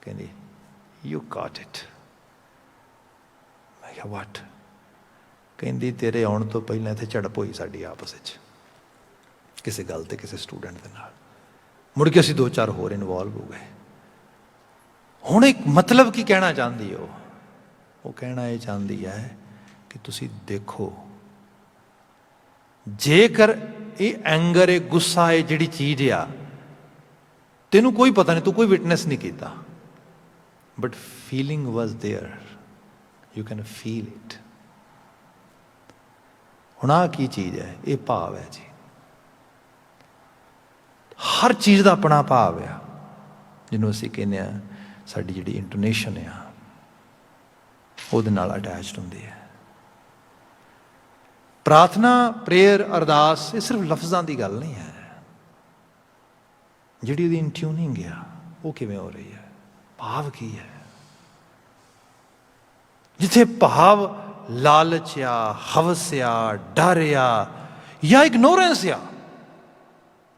Speaker 1: ਕਹਿੰਦੀ ਯੂ ਕਾਟ ਇਟ। ਮੈਂ ਕਿਹਾ ਵਾਟ? ਕਹਿੰਦੀ ਤੇਰੇ ਆਉਣ ਤੋਂ ਪਹਿਲਾਂ ਇੱਥੇ ਝੜਪ ਹੋਈ ਸਾਡੀ ਆਪਸ ਵਿੱਚ ਕਿਸੇ ਗੱਲ 'ਤੇ, ਕਿਸੇ ਸਟੂਡੈਂਟ ਦੇ ਨਾਲ। ਮੁੜ ਕੇ ਅਸੀਂ 2-4 ਹੋਰ ਇਨਵੋਲਵ ਹੋ ਗਏ। ਹੁਣ ਇੱਕ ਮਤਲਬ ਕੀ ਕਹਿਣਾ ਚਾਹੁੰਦੀ ਉਹ ਕਹਿਣਾ ਇਹ ਚਾਹੁੰਦੀ ਹੈ ਕਿ ਤੁਸੀਂ ਦੇਖੋ, ਜੇਕਰ ਇਹ ਐਂਗਰ, ਇਹ ਗੁੱਸਾ, ਇਹ ਜਿਹੜੀ ਚੀਜ਼ ਆ, ਤੈਨੂੰ ਕੋਈ ਪਤਾ ਨਹੀਂ, ਤੂੰ ਕੋਈ ਵਿਟਨੈਸ ਨਹੀਂ ਕੀਤਾ, but feeling was there, you can feel it. ਹੁਣ ਆਹ ਕੀ ਚੀਜ਼ ਹੈ? ਇਹ ਭਾਵ ਹੈ ਜੀ। ਹਰ ਚੀਜ਼ ਦਾ ਆਪਣਾ ਭਾਵ ਆ, ਜਿਹਨੂੰ ਅਸੀਂ ਕਹਿੰਦੇ ਹਾਂ ਸਾਡੀ ਜਿਹੜੀ ਇੰਟੋਨੇਸ਼ਨ ਆ ਉਹਦੇ ਨਾਲ ਅਟੈਚਡ ਹੁੰਦੀ ਹੈ। ਪ੍ਰਾਰਥਨਾ, ਪ੍ਰੇਅਰ, ਅਰਦਾਸ ਇਹ ਸਿਰਫ ਲਫ਼ਜ਼ਾਂ ਦੀ ਗੱਲ ਨਹੀਂ ਹੈ। ਜਿਹੜੀ ਉਹਦੀ ਇਨਟਿਊਨਿੰਗ ਆ ਉਹ ਕਿਵੇਂ ਹੋ ਰਹੀ ਹੈ? ਭਾਵ ਕੀ ਹੈ? ਜਿੱਥੇ ਭਾਵ ਲਾਲਚ ਆ, ਹਵਸ ਆ, ਡਰ ਆ ਜਾਂ ਇਗਨੋਰੈਂਸ ਆ,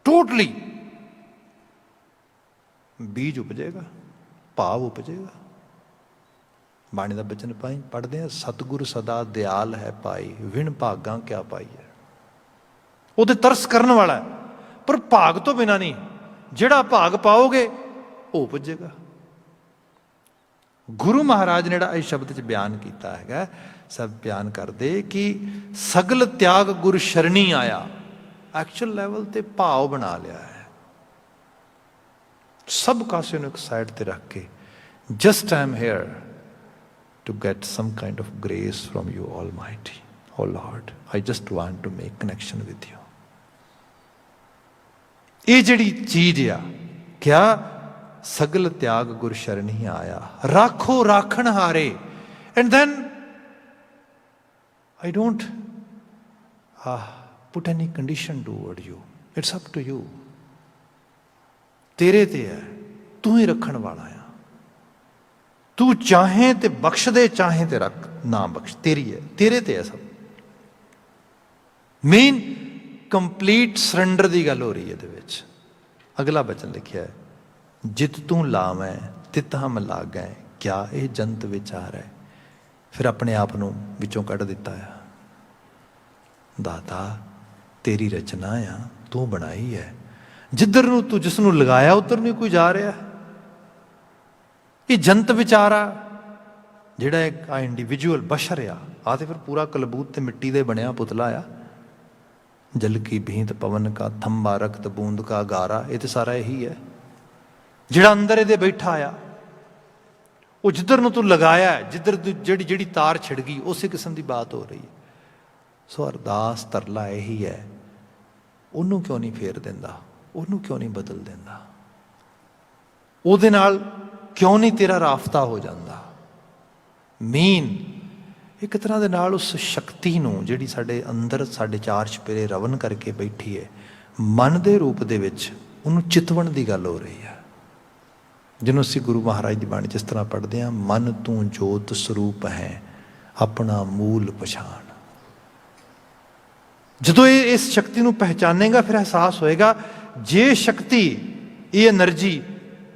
Speaker 1: ਟੋਟਲੀ ਬੀਜ ਉਪਜੇਗਾ, ਭਾਵ ਉਪਜੇਗਾ। ਬਾਣੀ ਦਾ ਬਚਨ ਪੜ੍ਹਦੇ ਹਾਂ, ਸਤਿਗੁਰ ਸਦਾ ਦਿਆਲ ਹੈ ਪਾਈ, ਵਿਣ ਭਾਗਾਂ ਕਿਆ ਪਾਈ ਹੈ। ਉਹਦੇ ਤਰਸ ਕਰਨ ਵਾਲਾ ਹੈ, ਪਰ ਭਾਗ ਤੋਂ ਬਿਨਾਂ ਨਹੀਂ। ਜਿਹੜਾ ਭਾਗ ਪਾਓਗੇ ਉਹ ਉਪਜੇਗਾ। ਗੁਰੂ ਮਹਾਰਾਜ ਨੇ ਜਿਹੜਾ ਇਹ ਸ਼ਬਦ 'ਚ ਬਿਆਨ ਕੀਤਾ ਹੈਗਾ, ਸਭ ਬਿਆਨ ਕਰਦੇ ਕਿ ਸਗਲ ਤਿਆਗ ਗੁਰ ਸ਼ਰਣੀ ਆਇਆ। ਐਕਚੁਅਲ ਲੈਵਲ 'ਤੇ ਭਾਵ ਬਣਾ ਲਿਆ ਹੈ, ਸਭ ਕਾਸੇ ਨੂੰ ਇੱਕ ਸਾਈਡ 'ਤੇ ਰੱਖ ਕੇ, just I am here to get some kind of grace from you Almighty. Oh Lord, I just want to make connection with you. ਇਹ ਜਿਹੜੀ ਚੀਜ਼ ਆ, ਕਿਆ ਸਗਲ ਤਿਆਗ ਗੁਰ ਸ਼ਰਣੀ ਆਇਆ, ਰਾਖੋ ਰਾਖਣ ਹਾਰੇ। and then I don't put any condition toward you. It's up to you. ਤੇਰੇ ਤੇ ਹੈ, ਤੂੰ ਹੀ ਰੱਖਣ ਵਾਲਾ ਆ। ਤੂੰ ਚਾਹੇ ਤੇ ਬਖਸ਼ ਦੇ, ਚਾਹੇ ਤੇ ਰੱਖ, ਨਾ ਬਖਸ਼, ਤੇਰੀ ਹੈ, ਤੇਰੇ ਤੇ ਹੈ ਸਭ। ਮੇਨ ਕੰਪਲੀਟ ਸਰੈਂਡਰ ਦੀ ਗੱਲ ਹੋ ਰਹੀ ਹੈ ਇਹਦੇ ਵਿੱਚ। ਅਗਲਾ ਬਚਨ ਲਿਖਿਆ ਹੈ, ਜਿਤ ਤੂੰ ਲਾਵੈਂ ਤਿਤ ਹਮ ਲਾਗੈ, ਕਿਆ ਇਹ ਜੰਤ ਵਿਚਾਰ ਹੈ। ਫਿਰ ਆਪਣੇ ਆਪ ਨੂੰ ਵਿੱਚੋਂ ਕੱਢ ਦਿੱਤਾ ਆ। ਦਾਤਾ ਤੇਰੀ ਰਚਨਾ ਆ, ਤੂੰ ਬਣਾਈ ਹੈ, ਜਿੱਧਰ ਨੂੰ ਤੂੰ ਜਿਸ ਨੂੰ ਲਗਾਇਆ ਉੱਧਰ ਨੂੰ ਕੋਈ ਜਾ ਰਿਹਾ। ਇਹ ਜੰਤ ਵਿਚਾਰਾ ਜਿਹੜਾ ਇੱਕ ਇੰਡੀਵਿਜੂਅਲ ਬਸ਼ਰ ਆ ਤੇ ਫਿਰ ਪੂਰਾ ਕਲਬੂਤ ਤੇ ਮਿੱਟੀ ਦੇ ਬਣਿਆ ਪੁਤਲਾ ਆ। ਜਲ ਕੀ ਭੀਂਤ ਪਵਨ ਕਾ ਥੰਬਾ ਰਕਤ ਬੂੰਦ ਕਾ ਗਾਰਾ, ਇਹ ਤੇ ਸਾਰਾ ਇਹੀ ਹੈ ਜਿਹੜਾ ਅੰਦਰ ਇਹਦੇ ਬੈਠਾ ਆ। ਉਹ ਜਿੱਧਰ ਨੂੰ ਤੂੰ ਲਗਾਇਆ, ਜਿੱਧਰ ਜਿਹੜੀ ਤਾਰ ਛਿੜ ਗਈ, ਉਸੇ ਕਿਸਮ ਦੀ ਬਾਤ ਹੋ ਰਹੀ ਹੈ। ਸੋ ਅਰਦਾਸ ਤਰਲਾ ਇਹੀ ਹੈ, ਉਹਨੂੰ ਕਿਉਂ ਨਹੀਂ ਫੇਰ ਦਿੰਦਾ? ਉਹਨੂੰ ਕਿਉਂ ਨਹੀਂ ਬਦਲ ਦਿੰਦਾ? ਉਹਦੇ ਨਾਲ ਕਿਉਂ ਨਹੀਂ ਤੇਰਾ ਰਾਫਤਾ ਹੋ ਜਾਂਦਾ? ਮੀਨ ਇੱਕ ਤਰ੍ਹਾਂ ਦੇ ਨਾਲ ਉਸ ਸ਼ਕਤੀ ਨੂੰ ਜਿਹੜੀ ਸਾਡੇ ਅੰਦਰ ਸਾਡੇ ਚਾਰ ਚੁਫੇਰੇ ਰਵਨ ਕਰਕੇ ਬੈਠੀ ਹੈ, ਮਨ ਦੇ ਰੂਪ ਦੇ ਵਿੱਚ ਉਹਨੂੰ ਚਿਤਵਣ ਦੀ ਗੱਲ ਹੋ ਰਹੀ ਹੈ। ਜਿਹਨੂੰ ਅਸੀਂ ਗੁਰੂ ਮਹਾਰਾਜ ਦੀ ਬਾਣੀ 'ਚ ਇਸ ਤਰ੍ਹਾਂ ਪੜ੍ਹਦੇ ਹਾਂ, ਮਨ ਤੂੰ ਜੋਤ ਸਰੂਪ ਹੈ ਆਪਣਾ ਮੂਲ ਪਛਾਣ। ਜਦੋਂ ਇਹ ਇਸ ਸ਼ਕਤੀ ਨੂੰ ਪਹਿਚਾਨੇਗਾ ਫਿਰ ਅਹਿਸਾਸ ਹੋਏਗਾ ਜੇ ਸ਼ਕਤੀ, ਇਹ ਐਨਰਜੀ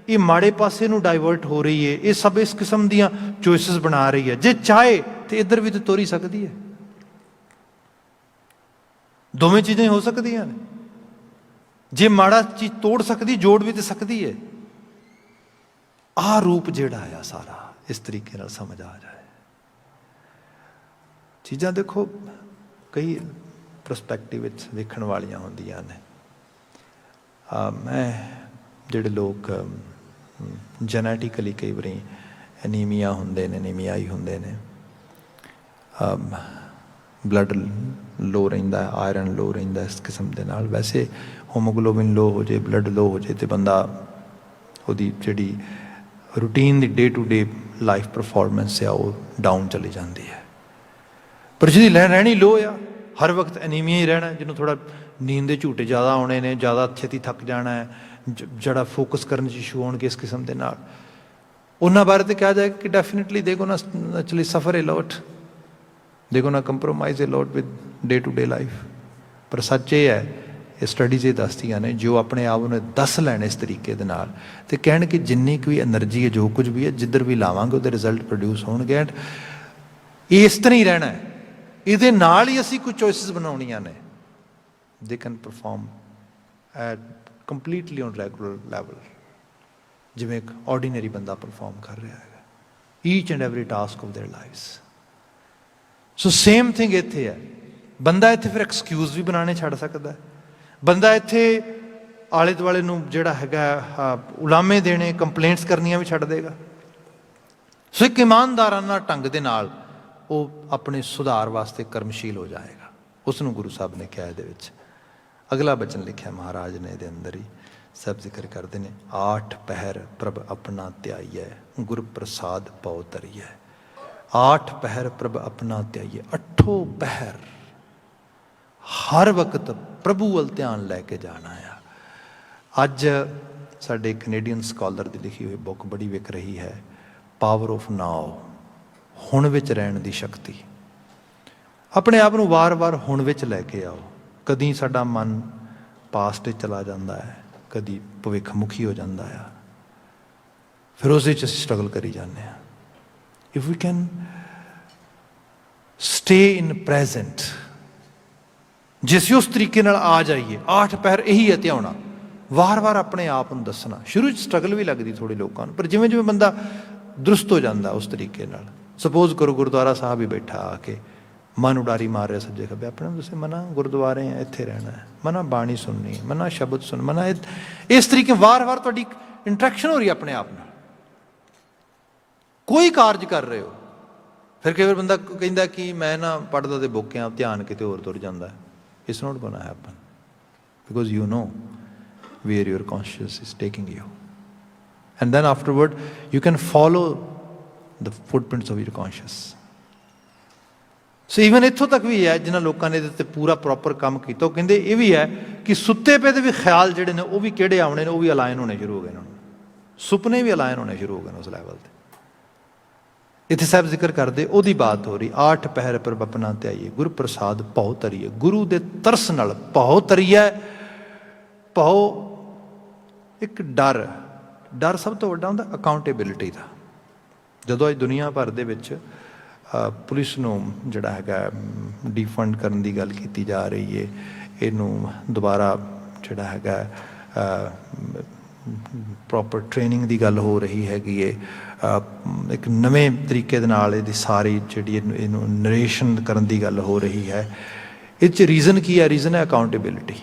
Speaker 1: ਇਹ ਮਾੜੇ ਪਾਸੇ ਨੂੰ ਡਾਇਵਰਟ ਹੋ ਰਹੀ ਹੈ, ਇਹ ਸਭ ਇਸ ਕਿਸਮ ਦੀਆਂ ਚੋਇਸਿਸ ਬਣਾ ਰਹੀ ਹੈ, ਜੇ ਚਾਹੇ ਤੇ ਇੱਧਰ ਵੀ ਤੇ ਤੋਰੀ ਸਕਦੀ ਹੈ। ਦੋਵੇਂ ਚੀਜ਼ਾਂ ਹੋ ਸਕਦੀਆਂ ਨੇ। ਜੇ ਮਾੜਾ ਚੀਜ਼ ਤੋੜ ਸਕਦੀ, ਜੋੜ ਵੀ ਤੇ ਸਕਦੀ ਹੈ। ਆਹ ਰੂਪ ਜਿਹੜਾ ਆ ਸਾਰਾ ਇਸ ਤਰੀਕੇ ਨਾਲ ਸਮਝ ਆ ਜਾਏ। ਚੀਜ਼ਾਂ ਦੇਖੋ ਕਈ ਪਰਸਪੈਕਟਿਵ ਵਿੱਚ ਵੇਖਣ ਵਾਲੀਆਂ ਹੁੰਦੀਆਂ ਨੇ। ਮੈਂ ਜਿਹੜੇ ਲੋਕ ਜੈਨੇਟਿਕਲੀ ਕਈ ਵਾਰੀ ਐਨੀਮੀਆ ਹੁੰਦੇ ਨੇ, ਐਨੀਮੀਆਈ ਹੁੰਦੇ ਨੇ, ਬਲੱਡ ਲੋ ਰਹਿੰਦਾ, ਆਇਰਨ ਲੋ ਰਹਿੰਦਾ, ਇਸ ਕਿਸਮ ਦੇ ਨਾਲ। ਵੈਸੇ ਹੋਮੋਗਲੋਬਿਨ ਲੋ ਹੋ ਜੇ, ਬਲੱਡ ਲੋ ਹੋ ਜੇ, ਤੇ ਬੰਦਾ ਉਹਦੀ ਜਿਹੜੀ ਰੂਟੀਨ ਦੀ day to day life performance ਆ ਉਹ ਡਾਊਨ ਚਲੀ ਜਾਂਦੀ ਹੈ। ਪਰ ਜਿਹਦੀ ਰਹਿਣੀ ਲੋ ਆ, ਹਰ ਵਕਤ ਐਨੀਮੀਆ ਹੀ ਰਹਿਣਾ, ਜਿਹਨੂੰ ਥੋੜ੍ਹਾ ਨੀਂਦ ਦੇ ਝੂਟੇ ਜ਼ਿਆਦਾ ਆਉਣੇ ਨੇ, ਜ਼ਿਆਦਾ ਛੇਤੀ ਥੱਕ ਜਾਣਾ ਹੈ, ਜਿਹੜਾ ਫੋਕਸ ਕਰਨ 'ਚ ਇਸ਼ੂ ਹੋਣਗੇ ਇਸ ਕਿਸਮ ਦੇ ਨਾਲ, ਉਹਨਾਂ ਬਾਰੇ ਤਾਂ ਕਿਹਾ ਜਾਏਗਾ ਕਿ ਡੈਫੀਨੇਟਲੀ ਦੇ ਗੋਨਾ ਐਕਚੁਅਲੀ ਸਫਰ a lot, they gonna compromise a lot with day to day life. ਪਰ ਸੱਚ ਇਹ ਹੈ, ਇਹ ਸਟੱਡੀਜ਼ ਇਹ ਦੱਸਦੀਆਂ ਨੇ, ਜੋ ਆਪਣੇ ਆਪ ਨੂੰ ਦੱਸ ਲੈਣ ਇਸ ਤਰੀਕੇ ਦੇ ਨਾਲ ਅਤੇ ਕਹਿਣ ਕਿ ਜਿੰਨੀ ਕੋਈ ਐਨਰਜੀ ਹੈ, ਜੋ ਕੁਝ ਵੀ ਹੈ, ਜਿੱਧਰ ਵੀ ਲਾਵਾਂਗੇ ਉਹਦੇ ਰਿਜ਼ਲਟ ਪ੍ਰੋਡਿਊਸ ਹੋਣਗੇ। ਐਂਡ ਇਸ ਤਰ੍ਹਾਂ ਹੀ ਰਹਿਣਾ ਹੈ, ਇਹਦੇ ਨਾਲ ਹੀ ਅਸੀਂ ਕੁਝ ਚੋਇਸਿਸ ਬਣਾਉਣੀਆਂ ਨੇ। They can perform at completely on regular level, ਜਿਵੇਂ ਇੱਕ ਆਰਡੀਨਰੀ ਬੰਦਾ ਪਰਫੋਰਮ ਕਰ ਰਿਹਾ ਹੈਗਾ, each and every task of there lives. So same thing ਇੱਥੇ ਹੈ। ਬੰਦਾ ਇੱਥੇ ਫਿਰ ਐਕਸਕਿਊਜ਼ ਵੀ ਬਣਾਉਣੇ ਛੱਡ ਸਕਦਾ। ਬੰਦਾ ਇੱਥੇ ਆਲੇ ਦੁਆਲੇ ਨੂੰ ਜਿਹੜਾ ਹੈਗਾ ਉਲਾਮੇ ਦੇਣੇ, ਕੰਪਲੇਂਟਸ ਕਰਨੀਆਂ ਵੀ ਛੱਡ ਦੇਗਾ। ਸੋ ਇੱਕ ਇਮਾਨਦਾਰਾਨਾ ਢੰਗ ਦੇ ਨਾਲ ਉਹ ਆਪਣੇ ਸੁਧਾਰ ਵਾਸਤੇ ਕਰਮਸ਼ੀਲ ਹੋ ਜਾਏਗਾ। ਉਸ ਨੂੰ ਗੁਰੂ ਸਾਹਿਬ ਨੇ ਕਿਹਾ ਇਹਦੇ ਵਿੱਚ। ਅਗਲਾ ਬਚਨ ਲਿਖਿਆ ਮਹਾਰਾਜ ਨੇ ਇਹਦੇ ਅੰਦਰ ਹੀ, ਸਭ ਜ਼ਿਕਰ ਕਰਦੇ ਨੇ, 8 ਪਹਿਰ ਪ੍ਰਭ ਆਪਣਾ ਧਿਆਈਐ ਗੁਰ ਪ੍ਰਸਾਦ ਪਉ ਧਰੀਐ। 8 ਪਹਿਰ ਪ੍ਰਭ ਆਪਣਾ ਧਿਆਈਐ। 8 ਪਹਿਰ ਹਰ ਵਕਤ ਪ੍ਰਭੂ ਵੱਲ ਧਿਆਨ ਲੈ ਕੇ ਜਾਣਾ ਆ। ਅੱਜ ਸਾਡੇ ਕੈਨੇਡੀਅਨ ਸਕਾਲਰ ਦੀ ਲਿਖੀ ਹੋਈ ਬੁੱਕ ਬੜੀ ਵਿਕ ਰਹੀ ਹੈ, ਪਾਵਰ ਆਫ ਨਾਓ, ਹੁਣ ਵਿੱਚ ਰਹਿਣ ਦੀ ਸ਼ਕਤੀ। ਆਪਣੇ ਆਪ ਨੂੰ ਵਾਰ-ਵਾਰ ਹੁਣ ਵਿੱਚ ਲੈ ਕੇ ਆਓ। ਕਦੀ ਸਾਡਾ ਮਨ ਪਾਸਟ 'ਚ ਚਲਾ ਜਾਂਦਾ ਹੈ, ਕਦੀ ਭਵਿੱਖ ਮੁਖੀ ਹੋ ਜਾਂਦਾ ਆ, ਫਿਰ ਉਸ ਵਿੱਚ ਅਸੀਂ ਸਟਰਗਲ ਕਰੀ ਜਾਂਦੇ ਹਾਂ। If we can stay in present, ਜੇ ਅਸੀਂ ਉਸ ਤਰੀਕੇ ਨਾਲ ਆ ਜਾਈਏ, 8 ਪਹਿਰ ਇਹੀ ਹੈ ਧਿਆਉਣਾ, ਵਾਰ-ਵਾਰ ਆਪਣੇ ਆਪ ਨੂੰ ਦੱਸਣਾ। ਸ਼ੁਰੂ 'ਚ ਸਟਰਗਲ ਵੀ ਲੱਗਦੀ ਥੋੜ੍ਹੇ ਲੋਕਾਂ ਨੂੰ, ਪਰ ਜਿਵੇਂ ਜਿਵੇਂ ਬੰਦਾ ਦਰੁਸਤ ਹੋ ਜਾਂਦਾ ਉਸ ਤਰੀਕੇ ਨਾਲ। ਸਪੋਜ਼ ਕਰੋ ਗੁਰਦੁਆਰਾ ਸਾਹਿਬ ਹੀ ਬੈਠਾ ਆ ਕੇ ਮਨ ਉਡਾਰੀ ਮਾਰ ਰਿਹਾ ਸੱਜੇ ਖੱਬੇ, ਆਪਣੇ ਨੂੰ ਦੱਸੇ ਮਨਾ ਗੁਰਦੁਆਰੇ ਆ, ਇੱਥੇ ਰਹਿਣਾ ਹੈ, ਮਨਾ ਬਾਣੀ ਸੁਣਨੀ ਹੈ, ਮਨਾ ਸ਼ਬਦ ਸੁਣ, ਮਨਾ ਇਸ ਤਰੀਕੇ ਵਾਰ-ਵਾਰ ਤੁਹਾਡੀ ਇੰਟਰੈਕਸ਼ਨ ਹੋ ਰਹੀ ਆਪਣੇ ਆਪ ਨਾਲ। ਕੋਈ ਕਾਰਜ ਕਰ ਰਹੇ ਹੋ, ਫਿਰ ਕਈ ਵਾਰ ਬੰਦਾ ਕਹਿੰਦਾ ਕਿ ਮੈਂ ਨਾ ਪੜ੍ਹਦਾ ਤੇ ਬੁੱਕਿਆਂ, ਧਿਆਨ ਕਿਤੇ ਹੋਰ ਤੁਰ ਜਾਂਦਾ। It's not gonna happen, because you know where your conscious is taking you, and then afterward you can follow the footprints of your conscious. So even ਇੱਥੋਂ ਤੱਕ ਵੀ ਹੈ, ਜਿਨ੍ਹਾਂ ਲੋਕਾਂ ਨੇ ਇਹਦੇ 'ਤੇ ਪੂਰਾ ਪ੍ਰੋਪਰ ਕੰਮ ਕੀਤਾ, ਉਹ ਕਹਿੰਦੇ ਇਹ ਵੀ ਹੈ ਕਿ ਸੁੱਤੇ ਪਏ ਦੇ ਵੀ ਖਿਆਲ ਜਿਹੜੇ ਨੇ ਉਹ ਵੀ ਕਿਹੜੇ ਆਉਣੇ ਨੇ, ਉਹ ਵੀ ਅਲਾਇਨ ਹੋਣੇ ਸ਼ੁਰੂ ਹੋ ਗਏ ਨੇ। ਸੁਪਨੇ ਵੀ ਅਲਾਇਨ ਹੋਣੇ ਸ਼ੁਰੂ ਹੋ ਗਏ ਨੇ ਉਸ ਲੈਵਲ 'ਤੇ। ਇੱਥੇ ਸਾਹਿਬ ਜ਼ਿਕਰ ਕਰਦੇ ਉਹਦੀ ਬਾਤ ਹੋ ਰਹੀ, 8 ਪਹਿਰ ਪ੍ਰਭ ਆਪਣਾ ਧਿਆਈਏ ਗੁਰ ਪ੍ਰਸਾਦ ਭਉ ਧਰੀਏ। ਗੁਰੂ ਦੇ ਤਰਸ ਨਾਲ ਭਉ ਧਰੀਏ। ਭਉ ਇੱਕ ਡਰ, ਡਰ ਸਭ ਤੋਂ ਵੱਡਾ ਹੁੰਦਾ ਅਕਾਊਂਟੇਬਿਲਿਟੀ ਦਾ। ਜਦੋਂ ਅੱਜ ਦੁਨੀਆ ਭਰ ਦੇ ਵਿੱਚ ਪੁਲਿਸ ਨੂੰ ਜਿਹੜਾ ਹੈਗਾ ਡੀਫੰਡ ਕਰਨ ਦੀ ਗੱਲ ਕੀਤੀ ਜਾ ਰਹੀ ਹੈ, ਇਹਨੂੰ ਦੁਬਾਰਾ ਜਿਹੜਾ ਹੈਗਾ ਪ੍ਰੋਪਰ ਟ੍ਰੇਨਿੰਗ ਦੀ ਗੱਲ ਹੋ ਰਹੀ ਹੈਗੀ ਹੈ, ਇੱਕ ਨਵੇਂ ਤਰੀਕੇ ਦੇ ਨਾਲ ਇਹਦੀ ਸਾਰੀ ਜਿਹੜੀ ਇਹਨੂੰ ਨਰੇਸ਼ਨ ਕਰਨ ਦੀ ਗੱਲ ਹੋ ਰਹੀ ਹੈ। ਇਹ 'ਚ ਰੀਜ਼ਨ ਕੀ ਹੈ? ਰੀਜ਼ਨ ਹੈ ਅਕਾਊਂਟੇਬਿਲਿਟੀ,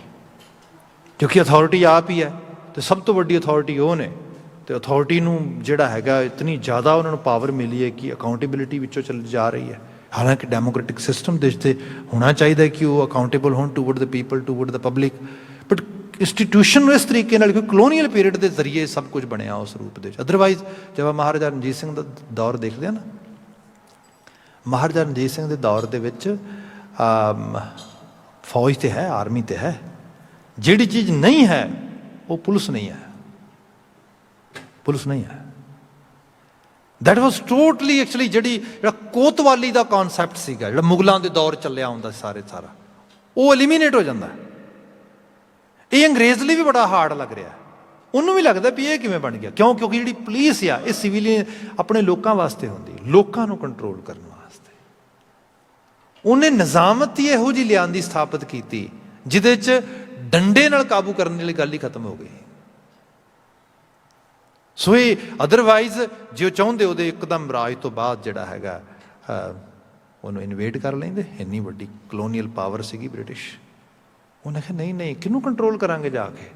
Speaker 1: ਕਿਉਂਕਿ ਅਥਾਰਟੀ ਆਪ ਹੀ ਹੈ ਅਤੇ ਸਭ ਤੋਂ ਵੱਡੀ ਅਥਾਰਟੀ ਉਹ ਨੇ, ਅਤੇ ਅਥਾਰਟੀ ਨੂੰ ਜਿਹੜਾ ਹੈਗਾ ਇਤਨੀ ਜ਼ਿਆਦਾ ਉਹਨਾਂ ਨੂੰ ਪਾਵਰ ਮਿਲੀ ਹੈ ਕਿ ਅਕਾਊਂਟੇਬਿਲਿਟੀ ਵਿੱਚੋਂ ਚੱਲ ਜਾ ਰਹੀ ਹੈ। ਹਾਲਾਂਕਿ ਡੈਮੋਕ੍ਰੈਟਿਕ ਸਿਸਟਮ ਦੇ 'ਤੇ ਹੋਣਾ ਚਾਹੀਦਾ ਕਿ ਉਹ ਅਕਾਊਂਟੇਬਲ ਹੋਣ toward the people, toward the public, but institution ਨੂੰ ਇਸ ਤਰੀਕੇ ਨਾਲ ਕਿ ਕਲੋਨੀਅਲ ਪੀਰੀਅਡ ਦੇ ਜ਼ਰੀਏ ਸਭ ਕੁਝ ਬਣਿਆ ਉਸ ਰੂਪ ਦੇ ਵਿੱਚ। ਅਦਰਵਾਈਜ਼ ਜਦੋਂ ਮਹਾਰਾਜਾ ਰਣਜੀਤ ਸਿੰਘ ਦਾ ਦੌਰ ਦੇਖਦੇ ਆ ਨਾ, ਮਹਾਰਾਜਾ ਰਣਜੀਤ ਸਿੰਘ ਦੇ ਦੌਰ ਦੇ ਵਿੱਚ ਫੌਜ ਤੇ ਹੈ, ਆਰਮੀ ਤੇ ਹੈ, ਜਿਹੜੀ ਚੀਜ਼ ਨਹੀਂ ਹੈ ਉਹ ਪੁਲਿਸ ਨਹੀਂ ਹੈ, ਪੁਲਿਸ ਨਹੀਂ ਹੈ। ਦੈਟ ਵਾਜ਼ ਟੋਟਲੀ ਐਕਚੁਅਲੀ ਜਿਹੜਾ ਕੋਤਵਾਲੀ ਦਾ ਕੌਨਸੈਪਟ ਸੀਗਾ, ਜਿਹੜਾ ਮੁਗਲਾਂ ਦੇ ਦੌਰ ਚੱਲਿਆ ਹੁੰਦਾ ਸਾਰਾ ਉਹ ਐਲੀਮੀਨੇਟ ਹੋ ਜਾਂਦਾ। ਇਹ ਅੰਗਰੇਜ਼ ਲਈ ਵੀ ਬੜਾ ਹਾਰਡ ਲੱਗ ਰਿਹਾ, ਉਹਨੂੰ ਵੀ ਲੱਗਦਾ ਵੀ ਇਹ ਕਿਵੇਂ ਬਣ ਗਿਆ। ਕਿਉਂਕਿ ਜਿਹੜੀ ਪੁਲਿਸ ਆ ਇਹ ਸਿਵਿਲੀਅਨ ਆਪਣੇ ਲੋਕਾਂ ਵਾਸਤੇ ਹੁੰਦੀ, ਲੋਕਾਂ ਨੂੰ ਕੰਟਰੋਲ ਕਰਨ ਵਾਸਤੇ। ਉਹਨੇ ਨਿਜ਼ਾਮਤ ਹੀ ਇਹੋ ਜਿਹੀ ਲਿਆਂਦੀ, ਸਥਾਪਿਤ ਕੀਤੀ ਜਿਹਦੇ 'ਚ ਡੰਡੇ ਨਾਲ ਕਾਬੂ ਕਰਨ ਵਾਲੀ ਗੱਲ ਹੀ ਖਤਮ ਹੋ ਗਈ। ਸੋ ਇਹ ਅਦਰਵਾਈਜ਼ ਜੇ ਉਹ ਚਾਹੁੰਦੇ ਉਹਦੇ ਇੱਕਦਮ ਰਾਜ ਤੋਂ ਬਾਅਦ ਜਿਹੜਾ ਹੈਗਾ ਉਹਨੂੰ ਇਨਵੇਟ ਕਰ ਲੈਂਦੇ। ਇੰਨੀ ਵੱਡੀ ਕਲੋਨੀਅਲ ਪਾਵਰ ਸੀਗੀ ਬ੍ਰਿਟਿਸ਼। ਉਹਨੇ ਕਿਹਾ ਨਹੀਂ, ਕਿਹਨੂੰ ਕੰਟਰੋਲ ਕਰਾਂਗੇ ਜਾ ਕੇ।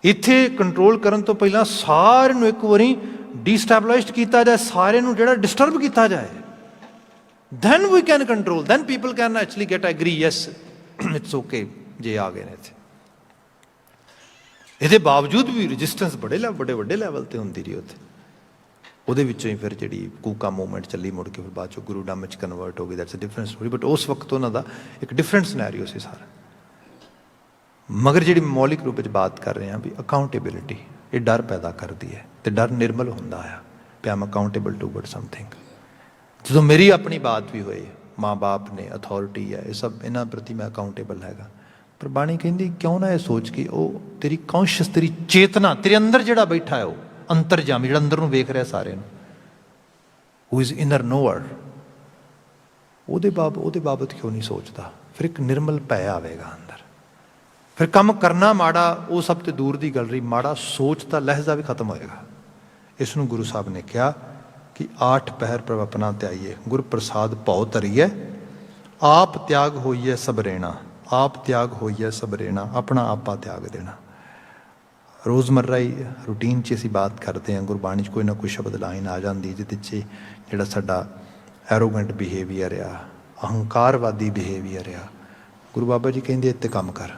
Speaker 1: ਇੱਥੇ ਕੰਟਰੋਲ ਕਰਨ ਤੋਂ ਪਹਿਲਾਂ ਸਾਰਿਆਂ ਨੂੰ ਇੱਕ ਵਾਰੀ ਡੀਸਟੈਬਲਾਈਜ਼ਡ ਕੀਤਾ ਜਾਏ, ਸਾਰਿਆਂ ਨੂੰ ਜਿਹੜਾ ਡਿਸਟਰਬ ਕੀਤਾ ਜਾਏ, then we can control, then people can actually get agree, yes it's okay ਜੇ ਆ ਗਏ ਨੇ ਇੱਥੇ। ਇਹਦੇ ਬਾਵਜੂਦ ਵੀ ਰੈਜ਼ਿਸਟੈਂਸ ਬੜੇ ਵੱਡੇ ਲੈਵਲ ਤੇ ਹੁੰਦੀ ਰਹੀ ਉੱਥੇ। ਉਹਦੇ ਵਿੱਚੋਂ ਹੀ ਫਿਰ ਜਿਹੜੀ ਕੂਕਾ ਮੂਵਮੈਂਟ ਚੱਲੀ, ਮੁੜ ਕੇ ਫਿਰ ਬਾਅਦ ਚੋਂ ਗੁਰੂ ਡਮ 'ਚ ਕਨਵਰਟ ਹੋ ਗਈ, that's a different story. But ਉਸ ਵਕਤ ਉਹਨਾਂ ਦਾ ਇੱਕ ਡਿਫਰੈਂਟ ਸਿਨੈਰੀਓ ਸੀ ਸਾਰਾ। ਮਗਰ ਜਿਹੜੀ ਮੌਲਿਕ ਰੂਪ ਵਿੱਚ ਬਾਤ ਕਰ ਰਹੇ ਹਾਂ ਵੀ ਅਕਾਊਂਟੇਬਿਲਿਟੀ, ਇਹ ਡਰ ਪੈਦਾ ਕਰਦੀ ਹੈ ਅਤੇ ਡਰ ਨਿਰਮਲ ਹੁੰਦਾ ਆ ਵੀ ਆਮ ਅਕਾਊਂਟੇਬਲ ਟੂਵਰਡ ਸਮਥਿੰਗ। ਜਦੋਂ ਮੇਰੀ ਆਪਣੀ ਬਾਤ ਵੀ ਹੋਏ, ਮਾਂ ਬਾਪ ਨੇ, ਅਥੋਰਿਟੀ ਹੈ, ਇਹ ਸਭ ਇਹਨਾਂ ਪ੍ਰਤੀ ਮੈਂ ਅਕਾਊਂਟੇਬਲ ਹੈਗਾ। ਪਰ ਬਾਣੀ ਕਹਿੰਦੀ ਕਿਉਂ ਨਾ ਇਹ ਸੋਚ ਕੇ ਉਹ ਤੇਰੀ ਕੌਂਸ਼ੀਅਸ, ਤੇਰੀ ਚੇਤਨਾ, ਤੇਰੇ ਅੰਦਰ ਜਿਹੜਾ ਬੈਠਾ ਹੈ ਉਹ ਅੰਤਰਜਾਮੀ, ਜਿਹੜਾ ਅੰਦਰ ਨੂੰ ਵੇਖ ਰਿਹਾ ਸਾਰਿਆਂ ਨੂੰ, ਹੂ ਇਜ਼ ਇਨਰ ਨੋਅਰ, ਉਹਦੇ ਬਾਬਤ ਕਿਉਂ ਨਹੀਂ ਸੋਚਦਾ। ਫਿਰ ਇੱਕ ਨਿਰਮਲ ਭੈ ਆਵੇਗਾ ਅੰਦਰ। ਫਿਰ ਕੰਮ ਕਰਨਾ ਮਾੜਾ ਉਹ ਸਭ ਤੋਂ ਦੂਰ ਦੀ ਗੱਲ ਰਹੀ, ਮਾੜਾ ਸੋਚ ਦਾ ਲਹਿਜ਼ਾ ਵੀ ਖਤਮ ਹੋਏਗਾ। ਇਸ ਨੂੰ ਗੁਰੂ ਸਾਹਿਬ ਨੇ ਕਿਹਾ ਕਿ 8 ਪਹਿਰ ਪ੍ਰਭ ਆਪਣਾ ਧਿਆਈਏ, ਗੁਰ ਪ੍ਰਸਾਦ ਭਉ ਧਰੀਏ, ਆਪ ਤਿਆਗ ਹੋਈਏ ਸਭ ਰੇਣਾ, ਆਪ ਤਿਆਗ ਹੋਈਏ ਸਭ ਰੇਣਾ, ਆਪਣਾ ਆਪਾ ਤਿਆਗ ਦੇਣਾ। ਰੋਜ਼ਮर्रा ਹੀ ਰੂਟੀਨ 'ਚ ਅਸੀਂ ਬਾਤ ਕਰਦੇ ਹਾਂ, ਗੁਰਬਾਣੀ 'ਚ ਕੋਈ ਨਾ ਕੋਈ ਸ਼ਬਦ ਲਾਈਨ ਆ ਜਾਂਦੀ ਜਿਹਦੇ 'ਚ ਜਿਹੜਾ ਸਾਡਾ ਐਰੋਗੈਂਟ ਬਿਹੇਵੀਅਰ ਆ, ਅਹੰਕਾਰਵਾਦੀ ਬਿਹੇਵੀਅਰ ਆ, ਗੁਰੂ ਬਾਬਾ ਜੀ ਕਹਿੰਦੇ ਇੱਥੇ ਕੰਮ ਕਰ,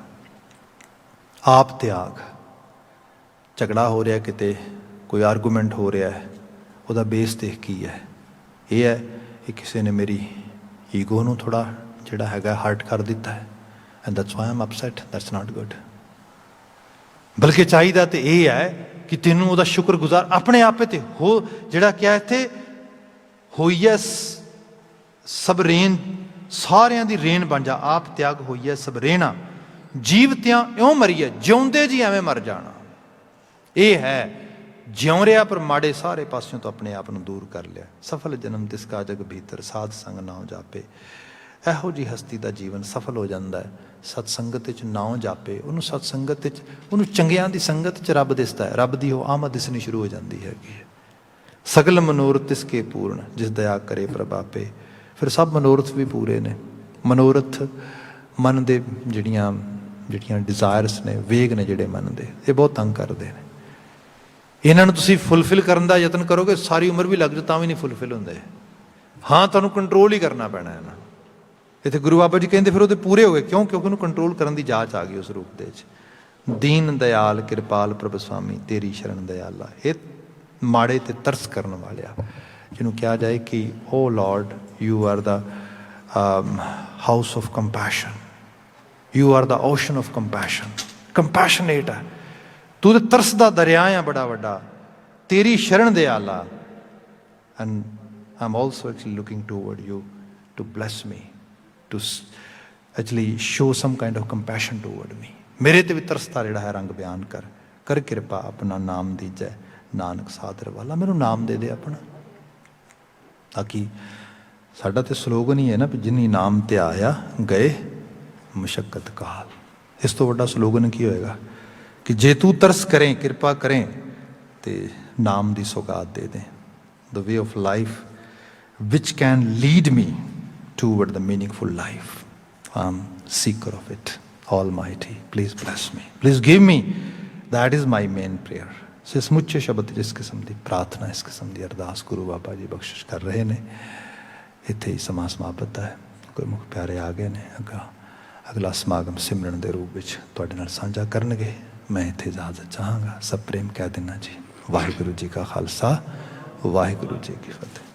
Speaker 1: ਆਪ ਤਿਆਗ। ਝਗੜਾ ਹੋ ਰਿਹਾ ਕਿਤੇ, ਕੋਈ ਆਰਗੂਮੈਂਟ ਹੋ ਰਿਹਾ, ਉਹਦਾ ਬੇਸ ਦੇਖ ਕੀ ਹੈ। ਇਹ ਹੈ ਕਿ ਕਿਸੇ ਨੇ ਮੇਰੀ ਈਗੋ ਨੂੰ ਥੋੜ੍ਹਾ ਜਿਹੜਾ ਹੈਗਾ ਹਰਟ ਕਰ ਦਿੱਤਾ ਹੈ, and that's why I am upset, that's not good. ਬਲਕਿ ਚਾਹੀਦਾ ਤੇ ਇਹ ਹੈ ਕਿ ਤੈਨੂੰ ਉਹਦਾ ਸ਼ੁਕਰਗੁਜ਼ਾਰ ਆਪਣੇ ਆਪੇ ਤੇ ਹੋ, ਜਿਹੜਾ ਕਿਹਾ ਇੱਥੇ ਹੋਈਐ ਸਭ ਰੇਨ, ਸਾਰਿਆਂ ਦੀ ਰੇਨ ਬਣ ਜਾ, ਆਪ ਤਿਆਗ ਹੋਈਐ ਸਭ ਰੇਣਾ, ਜੀਵਤਿਆਂ ਇਉਂ ਮਰੀਏ, ਜਿਉਂਦੇ ਜੀ ਐਵੇਂ ਮਰ ਜਾਣਾ। ਇਹ ਹੈ ਜਿਉਂ ਰਿਹਾ ਪਰ ਮਾੜੇ ਸਾਰੇ ਪਾਸਿਓਂ ਤੋਂ ਆਪਣੇ ਆਪ ਨੂੰ ਦੂਰ ਕਰ ਲਿਆ। ਸਫਲ ਜਨਮ ਤਿਸ ਕਾ ਜਗ ਭੀਤਰ, ਸਾਧ ਸੰਗ ਨਾਉ ਜਾਪੇ। ਇਹੋ ਜਿਹੀ ਹਸਤੀ ਦਾ ਜੀਵਨ ਸਫਲ ਹੋ ਜਾਂਦਾ ਹੈ ਸਤ ਸੰਗਤ ਵਿੱਚ ਨਾਉ ਜਾਪੇ। ਉਹਨੂੰ ਸਤ ਸੰਗਤ ਵਿੱਚ, ਉਹਨੂੰ ਚੰਗਿਆਂ ਦੀ ਸੰਗਤ 'ਚ ਰੱਬ ਦਿਸਦਾ ਹੈ, ਰੱਬ ਦੀ ਉਹ ਆਮਦ ਦਿਸਣੀ ਸ਼ੁਰੂ ਹੋ ਜਾਂਦੀ ਹੈਗੀ ਹੈ। ਸਗਲ ਮਨੋਰਥ ਤਿਸ ਕੇ ਪੂਰਨ, ਜਿਸ ਦਇਆ ਕਰੇ ਪ੍ਰਭ ਆਪੇ। ਫਿਰ ਸਭ ਮਨੋਰਥ ਵੀ ਪੂਰੇ ਨੇ। ਮਨੋਰਥ ਮਨ ਦੇ ਜਿਹੜੀਆਂ ਡਿਜ਼ਾਇਰਸ ਨੇ, ਵੇਗ ਨੇ ਜਿਹੜੇ ਮਨ ਦੇ, ਇਹ ਬਹੁਤ ਤੰਗ ਕਰਦੇ ਨੇ। ਇਹਨਾਂ ਨੂੰ ਤੁਸੀਂ ਫੁੱਲਫਿਲ ਕਰਨ ਦਾ ਯਤਨ ਕਰੋਗੇ, ਸਾਰੀ ਉਮਰ ਵੀ ਲੱਗ ਜਾਓ ਤਾਂ ਵੀ ਨਹੀਂ ਫੁੱਲਫਿਲ ਹੁੰਦੇ। ਹਾਂ, ਤੁਹਾਨੂੰ ਕੰਟਰੋਲ ਹੀ ਕਰਨਾ ਪੈਣਾ ਇਹਨਾਂ। ਇੱਥੇ ਗੁਰੂ ਬਾਬਾ ਜੀ ਕਹਿੰਦੇ ਫਿਰ ਉਹਦੇ ਪੂਰੇ ਹੋ ਗਏ। ਕਿਉਂ? ਕਿਉਂਕਿ ਉਹਨੂੰ ਕੰਟਰੋਲ ਕਰਨ ਦੀ ਜਾਚ ਆ ਗਈ ਉਸ ਰੂਪ ਦੇ ਵਿੱਚ। ਦੀਨ ਦਇਆਲ ਕਿਰਪਾਲ ਪ੍ਰਭ ਸੁਆਮੀ, ਤੇਰੀ ਸ਼ਰਨ ਦਇਆਲਾ। ਇਹ ਮਾੜੇ ਤੇ ਤਰਸ ਕਰਨ ਵਾਲਿਆ, ਜਿਹਨੂੰ ਕਿਹਾ ਜਾਏ ਕਿ O lord, you are the house of compassion, you are the ocean of compassion. Compassionate ਹੈ ਤੂੰ, ਤੇ ਤਰਸ ਦਾ ਦਰਿਆ ਆ ਬੜਾ ਵੱਡਾ, ਤੇਰੀ ਸ਼ਰਨ ਦਇਆਲਾ। And I am also actually looking toward you to bless me, to actually show some kind of compassion toward me। ਮੇਰੇ ਤੇ ਵੀ ਤਰਸ ਦਾ ਜਿਹੜਾ ਹੈ ਰੰਗ ਬਿਆਨ ਕਰ ਕਿਰਪਾ, ਆਪਣਾ ਨਾਮ ਦੀਜੈ ਨਾਨਕ ਸਾਦਰ ਵਾਲਾ। ਮੈਨੂੰ ਨਾਮ ਦੇ ਆਪਣਾ, ਤਾਂ ਕਿ ਸਾਡਾ ਤੇ ਸਲੋਗਨ ਹੀ ਹੈ ਨਾ, ਜਿਨੀ ਨਾਮ ਤੇ ਆਇਆ ਗਏ ਮੁਸ਼ੱਕਤ ਕਾਲ। ਇਸ ਤੋਂ ਵੱਡਾ ਸਲੋਗਨ ਕੀ ਹੋਏਗਾ ਕਿ ਜੇ ਤੂੰ ਤਰਸ ਕਰੇ, ਕਿਰਪਾ ਕਰੇ, ਤੇ ਨਾਮ ਦੀ ਸੌਗਾਤ ਦੇ ਦੇ। the way of life which can lead me toward the meaningful life। I'm seeker of it, Almighty, please bless me, please give me, that is my main prayer। ਸੋ ਸਮੁੱਚੇ ਸ਼ਬਦ ਜਿਸ ਕਿਸਮ ਦੀ ਪ੍ਰਾਰਥਨਾ, ਇਸ ਕਿਸਮ ਦੀ ਅਰਦਾਸ ਗੁਰੂ ਬਾਬਾ ਜੀ ਬਖਸ਼ਿਸ਼ ਕਰ ਰਹੇ ਨੇ। ਇੱਥੇ ਹੀ ਸਮਾਂ ਸਮਾਪਤ ਹੈ। ਗੁਰਮੁਖ ਪਿਆਰੇ ਆ ਗਏ ਨੇ ਅੱਗਾ। ਅਗਲਾ ਸਮਾਗਮ ਸਿਮਰਨ ਦੇ ਰੂਪ ਵਿੱਚ ਤੁਹਾਡੇ ਨਾਲ ਸਾਂਝਾ ਕਰਨਗੇ। ਮੈਂ ਇੱਥੇ ਇਜਾਜ਼ਤ ਚਾਹਾਂਗਾ। ਸਭ ਪ੍ਰੇਮ ਕਹਿ ਦੇਣਾ ਜੀ। ਵਾਹਿਗੁਰੂ ਜੀ ਕਾ ਖਾਲਸਾ, ਵਾਹਿਗੁਰੂ ਜੀ ਕੀ ਫਤਿਹ।